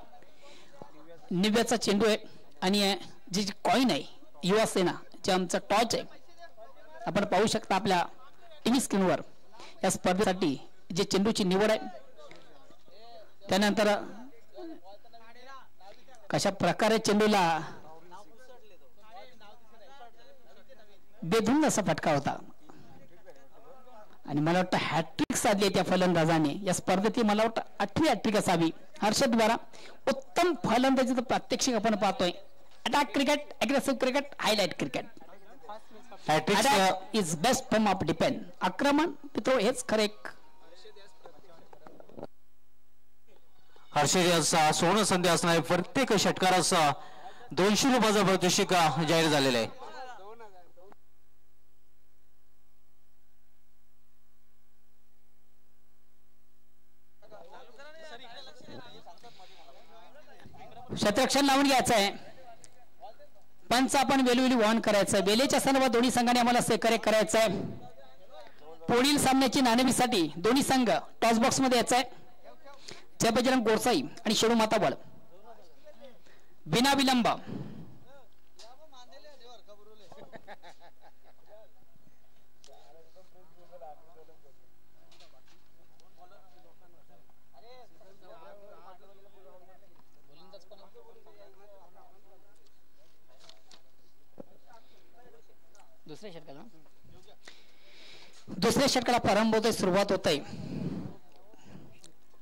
निव्याचा चेंडू आहे आणि जी कॉइन आहे युवा सेना जे आमचा टॉच आहे आपण पाहू शकता आपल्या टीव्ही स्क्रीनवर. या स्पर्धेसाठी जे चेंडूची निवड आहे त्यानंतर कशा प्रकारे चेंडूला बेधून असा फटका होता आणि मला वाटतं हॅट्रिक साधली त्या फलंदाजाने. या स्पर्धेत मला वाटतं 8वी हॅट्रिक असावी. हर्षद द्वारा उत्तम फलंदाजीचं प्रात्यक्षिक आपण पाहतोय. Attack cricket, aggressive cricket, highlight cricket. Hat trick is best form of depend. आक्रमण मित्र हेच खरे. हर्षद याचा सुवर्ण संधी असणारे प्रत्येक षटकाराचा 200 रुपयाचा पारितोषिक जाहीर झालेला आहे. क्षेत्ररक्षण लावून घ्यायचं आहे. पंच आपण वेलवेली वॉन करायचं. वेलेच्या सर्व दोन्ही संघाने आम्हाला सहकार्य करायचं आहे. पुढील सामन्याची नाणेफीसाठी दोन्ही संघ टॉस बॉक्स मध्ये यायचा आहे. जय बजरंग गोरसाई आणि शेडू माता बळ बिना विलंब. दुसऱ्या षटकाला प्रारंभ होतोय, सुरुवात होतय.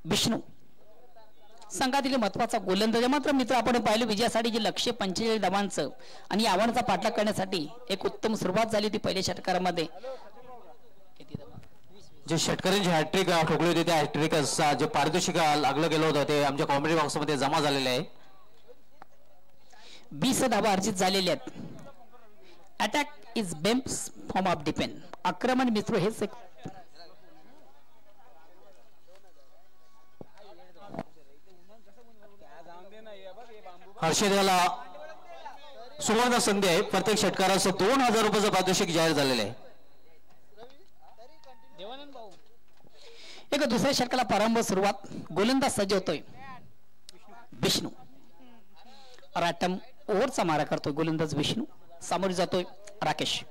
विष्णू संघातील महत्वाचा गोलंदाज मात्र मित्र आपण पाहिलं विजयासाठी जे लक्ष्य 45 धावांचं आणि आव्हानाचा पाठलाग करण्यासाठी एक उत्तम सुरुवात झाली होती पहिल्या षटकारामध्ये. जे षटकारांची हॅट्रिक ठोकली होती त्या हॅट्रिक जे पारितोषिक लागलं गेलं होतं ते आमच्या कॉमेडी बॉक्स मध्ये जमा झालेले आहे. 20 धावा अर्जित झालेल्या आहेत. Attack is best form of depend. आक्रमण मित्र हेच एक हर्षद याला सुवर्ण संधी आहे. प्रत्येक षटकाराचं 2000 रुपयाचं पारितोषिक जाहीर झालेलं आहे. एक दुसऱ्या षटकाला प्रारंभ सुरुवात. गोलंदाज सज्ज होतोय विष्णू. राटम ओव्हरचा मारा करतोय गोलंदाज विष्णू. सामोरी जातोय राकेश.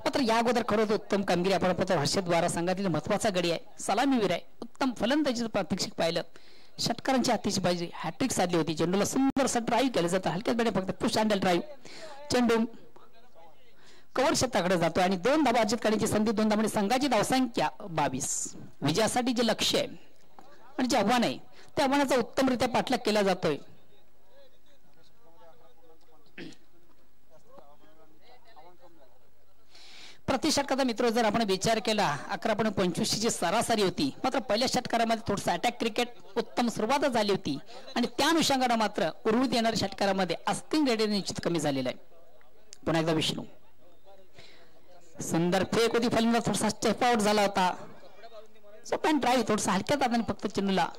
मात्र या अगोदर खरंच उत्तम कामगिरी आपण पाहतो. हर्षद द्वारा संघातील महत्वाचा गडी आहे, सलामीवीर आहे. उत्तम फलंदाजीचं प्रात्यक्षिक पाहिलं. षटकारांची हातीची बाजी हॅट्रिक साधली होती. चेंडूला सुंदरसा ड्राईव्ह केलं जातं. हलक्यात बेडे फक्त पुश हँडल ड्राईव्ह. चेंडू कव्हर क्षेत्राकडे जातो आणि 2 धावा अर्जित करण्याची संधी. 2 धावांनी संघाची धावसंख्या 22. विजयासाठी जे लक्ष्य आहे आणि जे आव्हान आहे त्या आव्हानाचा उत्तमरित्या पाठलाग केला जातोय. प्रति षटकाचा मित्र जर आपण विचार केला 11.25 ची सरासरी होती. मात्र पहिल्या षटकारामध्ये थोडंसं अटॅक क्रिकेट उत्तम सुरुवात झाली होती आणि त्या अनुषंगाने मात्र उर्वरित येणाऱ्या षटकारामध्ये आस्किंग रेट निश्चित कमी झालेला आहे. पुन्हा एकदा विष्णू सुंदर फेक होती. फलंदाज थोडासा स्टेप आउट झाला होता. सो पण ड्राईव्ह थोडंसं हलक्यात हाताने फक्त चेंडूला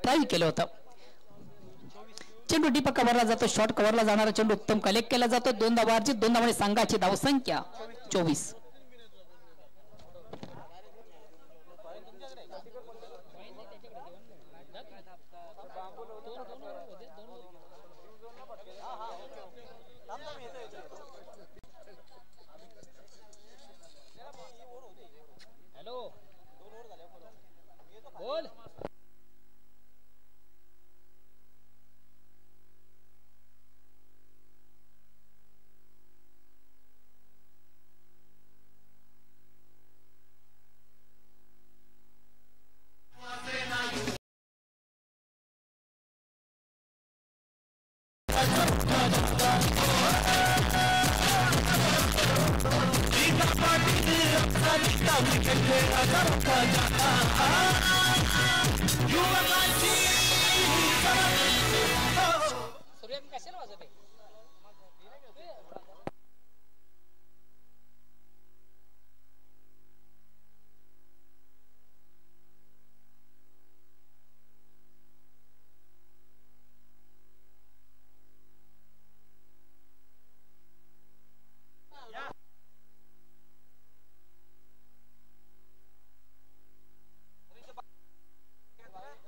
ड्राईव्ह केलं होतं. चेंडू डीप कव्हरला जातो. शॉर्ट कव्हरला जाणारा चेंडू उत्तम कलेक्ट केला जातो. 2 धावा अर्जित. 2 धावांनी संघाची धावसंख्या 24. हॅलो बोल.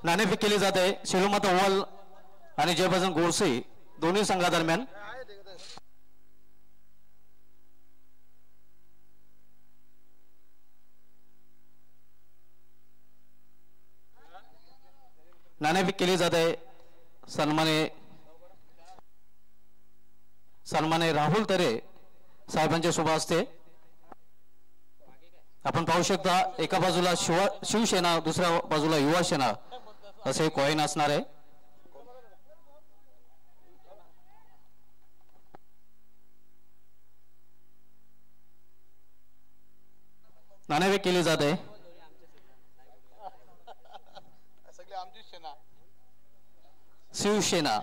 नाणेफेक केली जाते शिलोमाता ओव्हल आणि जयभजन गोडसे दोन्ही संघादरम्यान. नाणेफेक केली जाते सन्माने राहुल तरे साहेबांच्या शुभ हस्ते. आपण पाहू शकता एका बाजूला शिवसेना दुसऱ्या बाजूला युवा सेना असे कॉईन असणार आहे. नाणेफेक केली जाते. शिवसेना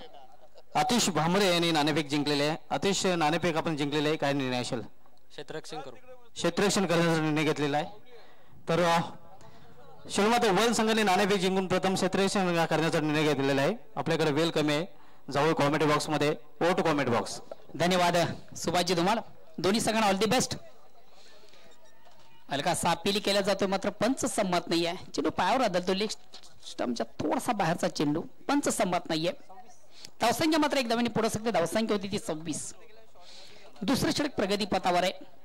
आतिश भांबरे यांनी नाणेफेक जिंकलेले आहे. आतिश नाणेफेक आपण जिंकलेले आहे, काय निर्णय असेल? क्षेत्ररक्षण करण्याचा निर्णय घेतलेला आहे. तर शिलोमाता ओव्हल संघाने नाणेफेक जिंकून प्रथम क्षेत्ररक्षण करण्याचा निर्णय घेतलेला आहे. आपल्याकडे वेल कमी आहे, जवळ कॉमेंट बॉक्स मध्ये ओट कॉमेंट बॉक्स. धन्यवाद सुभाषजी तुम्हाला. दोन्ही संघांना ऑल दी बेस्ट. हलका सापिली केला जातो मात्र पंच संमत नाहीये. चेंडू पायावर आदळतो, लेग स्टंपच्या थोडासा बाहेरचा चेंडू, पंच संमत नाहीये. धावसंख्या मात्र एक धावांनी पुढे सकते. धावसंख्या होती ती 26. दुसरे षटक प्रगती पथावर आहे.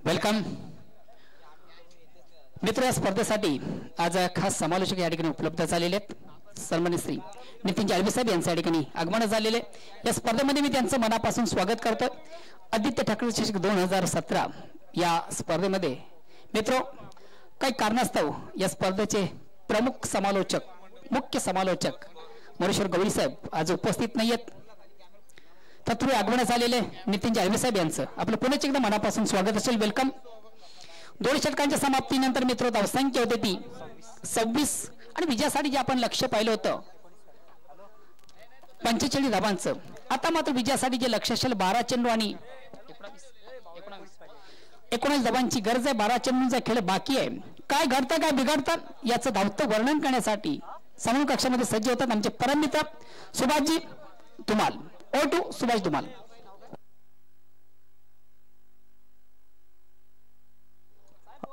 वेलकम मित्र. या स्पर्धेसाठी आज खास समालोचक या ठिकाणी उपलब्ध झालेले आहेत. सन्माननीय श्री नितीन जालवे साहेब यांच्या या ठिकाणी आगमन झालेले. या स्पर्धेमध्ये मी त्यांचं मनापासून स्वागत करतोय. आदित्य ठाकरे चषक 2017 या स्पर्धेमध्ये मित्र काही कारणास्तव या स्पर्धेचे प्रमुख समालोचक मुख्य समालोचक मोरेश्वर गवळी साहेब आज उपस्थित नाही आहेत. तत्पूर्वी आगमन झालेले नितीन जालवे साहेब यांचं आपलं पुन्हा एकदा मनापासून स्वागत असेल. वेलकम. 2 षटकांच्या समाप्तीनंतर मित्र धावसंख्या होते ती 26 आणि विजयासाठी जे आपण लक्ष पाहिलं होतं 45 धावांचं, आता मात्र विजयासाठी जे लक्ष असेल 12 चेंडू आणि 19 धावांची गरज आहे. 12 चेंडूंचा खेळ बाकी आहे. काय घडतं काय बिघडतं याचं धावतं वर्णन करण्यासाठी समोर कक्षामध्ये सज्ज होतात आमचे परममित्र सुभाषजी धुमाल. O2 सुभाष धुमाल.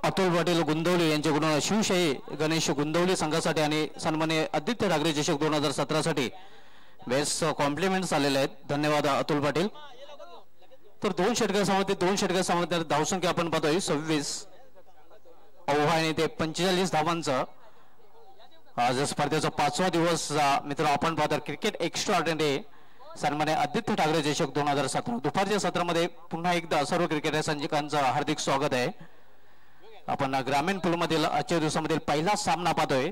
अतुल पाटील गुंदवली यांच्याकडून शिवशाही गणेश गुंदवली संघासाठी आणि सन्माननीय आदित्य ठाकरे चषक 2017 साठी बेस्ट कॉम्प्लिमेंट्स आलेले आहेत. धन्यवाद अतुल पाटील. तर 2 षटकासमोर धावसंख्या आपण पाहतोय 26. आव्हाने ते 45 धावांचं आज स्पर्धेचा 5वा दिवस मित्र आपण पाहतो. क्रिकेट एक्स्ट्रा ऑर्डिनरी सन्माननीय आदित्य ठाकरे चषक 2017 दुपारच्या सत्रामध्ये पुन्हा एकदा सर्व क्रिकेटर संघिकांचं हार्दिक स्वागत आहे. आपण ग्रामीण पूल मधील आजच्या दिवसामधील पहिला सामना पाहतोय.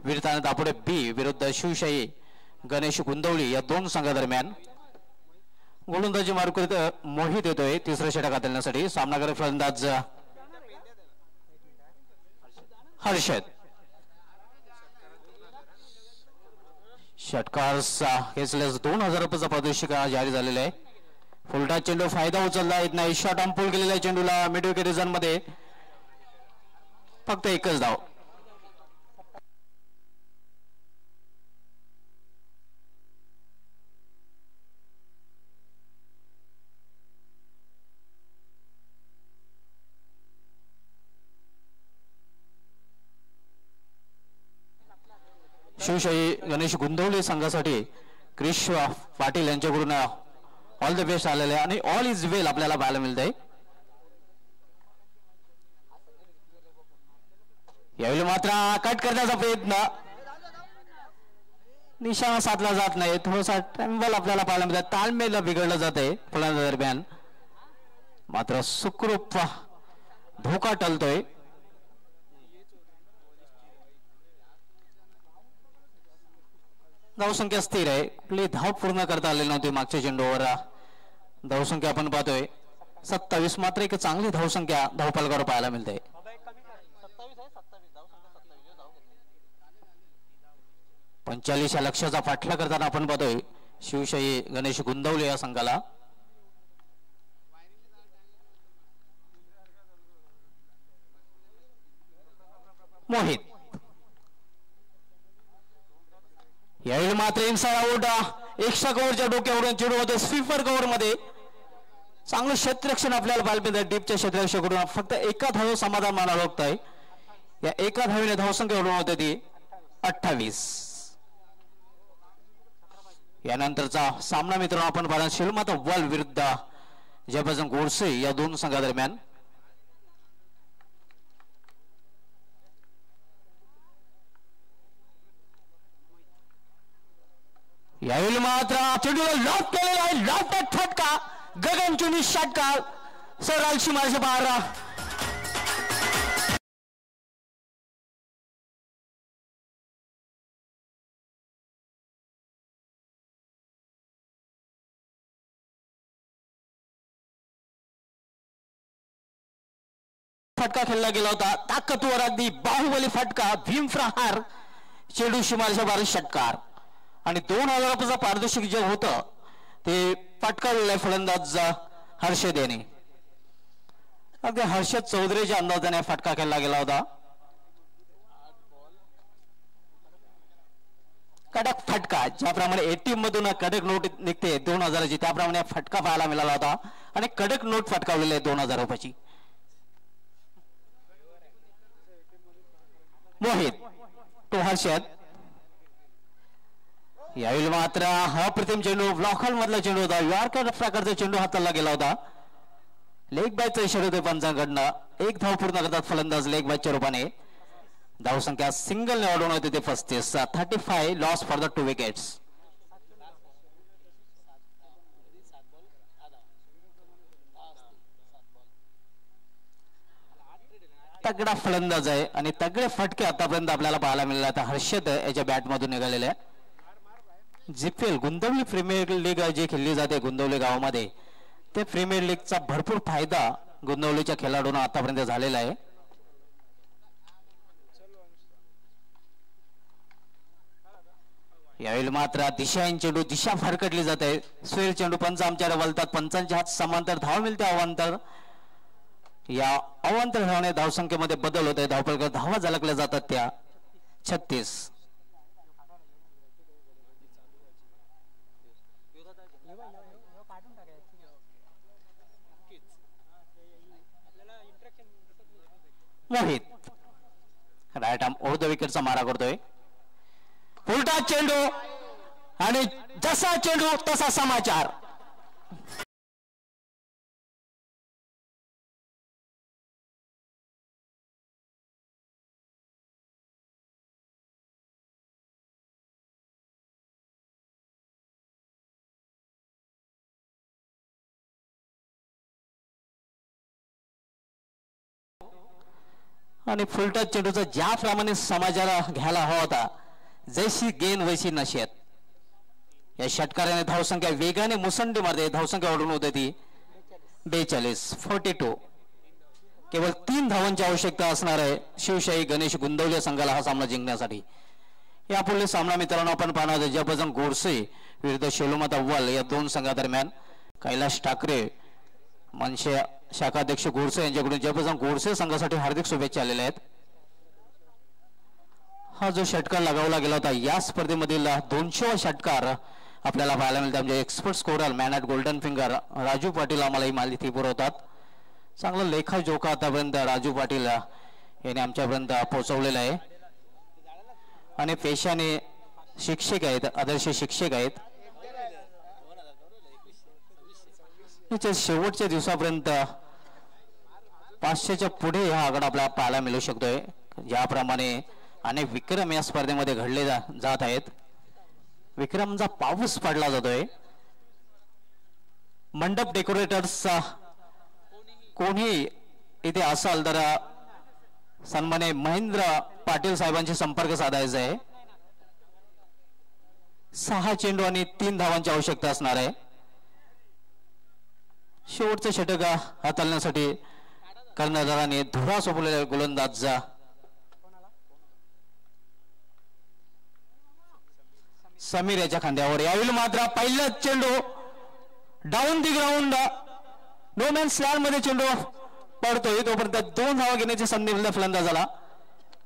वीरताना दापोडे बी विरुद्ध शिवशाही गणेश गुंदवली या 2 संघादरम्यान. गोलंदाजी मार्ग करीत मोहित येतोय तिसऱ्या षटक हाताळण्यासाठी. सामनाकार फलंदाज हर्षद. षटकार्स घेतल्यास 2000 रुपयाचा पारितोषिक जारी झालेला आहे. फुलटा चेंडू फायदा उचलला येत नाही. शॉट अंपुल केलेल्या चेंडूला मिड विकेट झोन मध्ये फक्त एकच धाव. शिवशाही गणेश गुंदवली संघासाठी क्रिश पाटील यांच्याकडून ऑल द बेस्ट आलेले आणि ऑल इज वेल आपल्याला पाहायला मिळतंय. यावेळी मात्र कट करण्याचा प्रयत्न, निशाणा साधला जात नाही. थोडासा ट्रॅम्बल आपल्याला पाहायला मिळतं, ताळमेळ बिघडलं जात आहे फलंदाजी दरम्यान. मात्र सुखरूप धोका टलतोय. धावसंख्या स्थिर आहे, कुठली धाव पूर्ण करता आलेली नव्हती मागच्या चेंडूवर. धावसंख्या आपण पाहतोय 27, मात्र एक चांगली धावसंख्या धावपालकावर पाहायला मिळते. 45 या लक्ष्याचा पाठला करताना आपण पाहतोय शिवशाही गणेश गुंदवले या संघाला. मोहित यावेळी मात्र इन्साइड आउट, एक्स्ट्रा कव्हरच्या डोक्यावरून चेंडू होतो स्वीपर कव्हर मध्ये. चांगलं क्षेत्ररक्षण आपल्याला पाहायला मिळतं डीपच्या क्षेत्ररक्षणाकडून. फक्त एका धाव समाधान मानावं लागतंय. या एका धावीने धावसंख्या उडवून होते ती 28. यानंतरचा सामना मित्रांनो आपण पाहणार शिलमाता वल विरुद्ध जयप्रसन्न गोडसे या दोन संघादरम्यान. यावेळी मात्र चेंडूला लॉक केलेला आहे, लॉफ्ट फटका, गगनचुंबी षटकार, सरळ सीमारेषे बाहेर. फटका खेळला गेला होता, ताकदवर अगदी बाहुबली फटका, भीम प्रहार, चेंडू सीमारेषे बाहेर षटकार. आणि 2000 रुपयाचा पारितोषिक जे होतं ते पटकावलेलं आहे फलंदाज हर्षद याने. अगदी हर्षद चौधरीच्या अंदाजाने फटका खेळला गेला होता. कडक फटका, ज्याप्रमाणे एटीएम मधून कडक नोट निघते 2000ची, त्याप्रमाणे फटका पाहायला मिळाला होता आणि कडक नोट फटकावलेली आहे 2000 रुपयाची. मोहित तो हर्षद. यावेळी मात्र हा प्रथम चेंडू ब्लॉकल मधला चेंडू होता, यॉर्कर प्रकारचा चेंडू हाताला गेला होता. लेग बायचा इशारा होतोय पंचांकडनं. एक धाव पूर्ण करतात फलंदाज लेग बायच्या रूपाने. धावसंख्या सिंगल ने वाढवून होते ते 35. 35 लॉस फॉर द 2 विकेट्स. तगडा फलंदाज आहे आणि तगडे फटके आतापर्यंत आपल्याला पाहायला मिळाले. आता हर्षद याच्या बॅट मधून निघालेले आहे. जीपीएल गुंदवली प्रीमियर लीग जी खेळली जाते गुंदवली गावामध्ये, ते प्रीमियर लीगचा भरपूर फायदा गुंदवलीच्या खेळाडूंना आतापर्यंत झालेला आहे. यावेळी मात्र दिशा चेंडू, दिशा फरकटली जाते. स्वेल चेंडू पंच आमच्याकडे वळतात, पंचांच्या हात समांतर धाव मिळते अवांतर. या अवांतर धावने धावसंख्येमध्ये बदल होत आहे. धावपलकर धावा झलकल्या जातात त्या 36. Mohit right arm over the विकेटचा मारा करतोय. उलटा चेंडू आणि जसा चेंडू तसा समाचार. आणि फुलटा चेंडूचा ज्याप्रमाणे समाजाला घ्यायला हवा होता, जैसी गेंद वैसी नशेत. या षटकाराने धावसंख्या वेगाने मुसंडी मारते. धावसंख्या वाढून होते ती 42. 42. केवळ 3 धावांची आवश्यकता असणार आहे शिवशाही गणेश गुंदवले संघाला हा सामना जिंकण्यासाठी. यापुढे सामना मित्रांनो आपण पाहणार जयप्रसन्न गोडसे विरुद्ध शेलोमाता वल या दोन संघादरम्यान. कैलाश ठाकरे मनसे शाखाध्यक्ष गोडसे यांच्याकडून जयप्रसन्न गोडसे संघासाठी हार्दिक शुभेच्छा आलेल्या आहेत. हा जो षटकार लगावला गेला होता या स्पर्धेमधील 200वा षटकार आपल्याला पाहायला मिळतात. म्हणजे expert scorer man at golden finger Raju Patil आम्हाला ही माहिती पुरवतात. चांगला लेखा जोखा आतापर्यंत राजू पाटील यांनी आमच्यापर्यंत पोहोचवलेला आहे आणि पेशाने शिक्षक आहेत, आदर्श शिक्षक आहेत. शेवटच्या दिवसापर्यंत 500च्या पुढे हा आकडा आपल्याला पाहायला मिळू शकतोय. ज्याप्रमाणे अनेक विक्रम या स्पर्धेमध्ये घडले जात आहेत. विक्रमचा पाऊस पडला जातोय. मंडप डेकोरेटर्सचा कोणी इथे असाल तर सन्मान्य महेंद्र पाटील साहेबांशी संपर्क साधायचा आहे. 6 चेंडू आणि 3 धावांची आवश्यकता असणार आहे. शेवटचं षटक हाताळण्यासाठी कर्णधाराने धुरा सोपवलेल्या गोलंदाजचा समीर याच्या खांद्यावर. यावेळी मात्र पहिला चेंडू down the ground no man's स्लॅन मध्ये चेंडू पडतोय. तोपर्यंत 2 धावा घेण्याची संधी फलंदाजाला.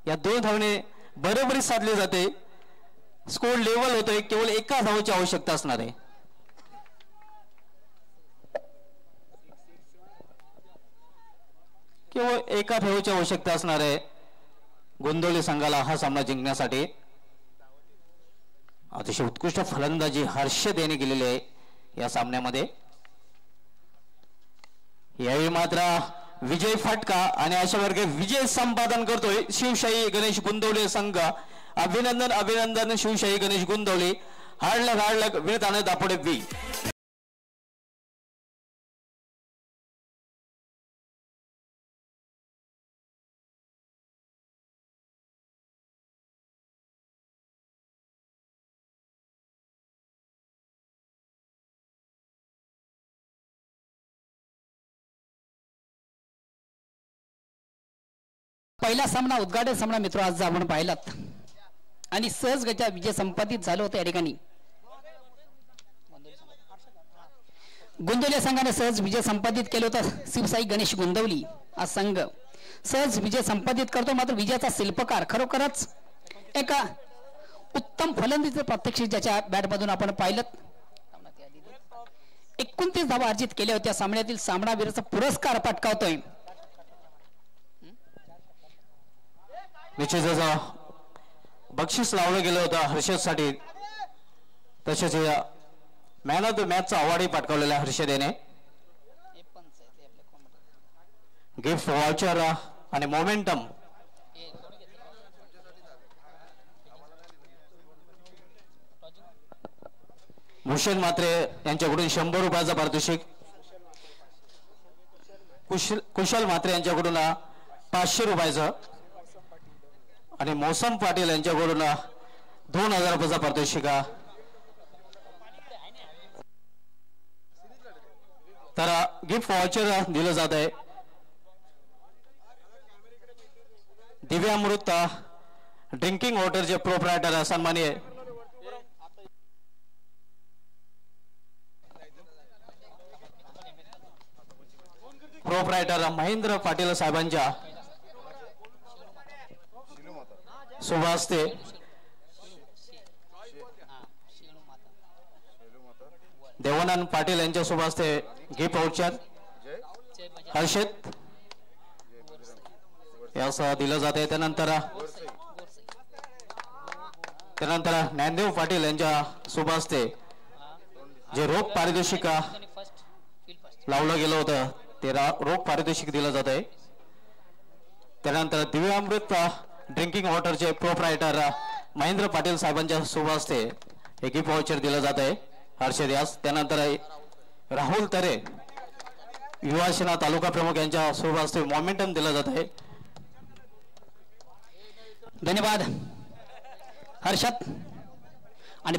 या 2 धावने बरोबरी साधली जाते. स्कोर लेवल होतोय. केवळ एका धावाची आवश्यकता असणार आहे. केवळ एका धावाची आवश्यकता असणार आहे गोंदवली संघाला हा सामना जिंकण्यासाठी. अतिशय उत्कृष्ट फलंदाजी हर्षद याने केलेली आहे या सामन्यामध्ये. यावेळी मात्र विजय फटका आणि अशा वर्गे विजय संपादन करतोय शिवशाही गणेश गुंदवली संघ. अभिनंदन अभिनंदन शिवशाही गणेश गुंदवली. हार्डलक विरताने दापोडे बी. पहिला सामना उद्घाटन सामना मित्र आज आपण पाहिलात आणि सहजगत्या विजय संपादित झालं होतं. या ठिकाणी गोंदवली संघाने सहज विजय संपादित केलं होतं. शिवशाही गणेश गोंदवली हा संघ सहज विजय संपादित करतो. मात्र विजयाचा शिल्पकार खरोखरच एका उत्तम फलंदाजीचं प्रात्यक्षिक ज्याच्या बॅटमधून आपण पाहिलं. 29 धावा अर्जित केल्या होत्या. सामन्यातील सामनावीराचा पुरस्कार पटकावतोय. निश्चितच बक्षीस लावलं गेलं होतं हर्षद साठी. तसेच मॅन ऑफ द मॅचचा अवॉर्डही पटकावलेला हर्षद याने. गिफ्ट वाउचर आणि मोमेंटम भूषण म्हात्रे यांच्याकडून 100 रुपयाचा पारितोषिक. कुशल म्हात्रे यांच्याकडून 500 रुपयाचं आणि मौसम पाटील यांच्याकडून 2000 रुपयाचा पारितोषिक. तर गिफ्ट वाउचर दिलं जात आहे. दिव्यामृत ड्रिंकिंग वॉटरचे प्रोप्रायटर सन्माननीय प्रोप्रायटर महेंद्र पाटील साहेबांच्या शुभास्ते देवानंद पाटील यांच्या शुभास्ते गिफ्ट वाउचर हर्षद यासह दिलं जाते. त्यानंतर ज्ञानदेव पाटील यांच्या शुभास्ते जे रोख पारितोषिक लावलं गेलं होतं ते रोख पारितोषिक दिलं जात आहे. त्यानंतर दिव्यामृत ड्रिंकिंग वॉटरचे प्रोप्रायटर महेंद्र पाटील साहेबांच्या शुभास्ते हे गिफ्ट वाउचर दिलं जात आहे हर्षद यास. त्यानंतर राहुल तरे युवासेना तालुका प्रमुख यांच्या शुभास्ते मोमेंटम दिलं जात आहे. धन्यवाद हर्षद आणि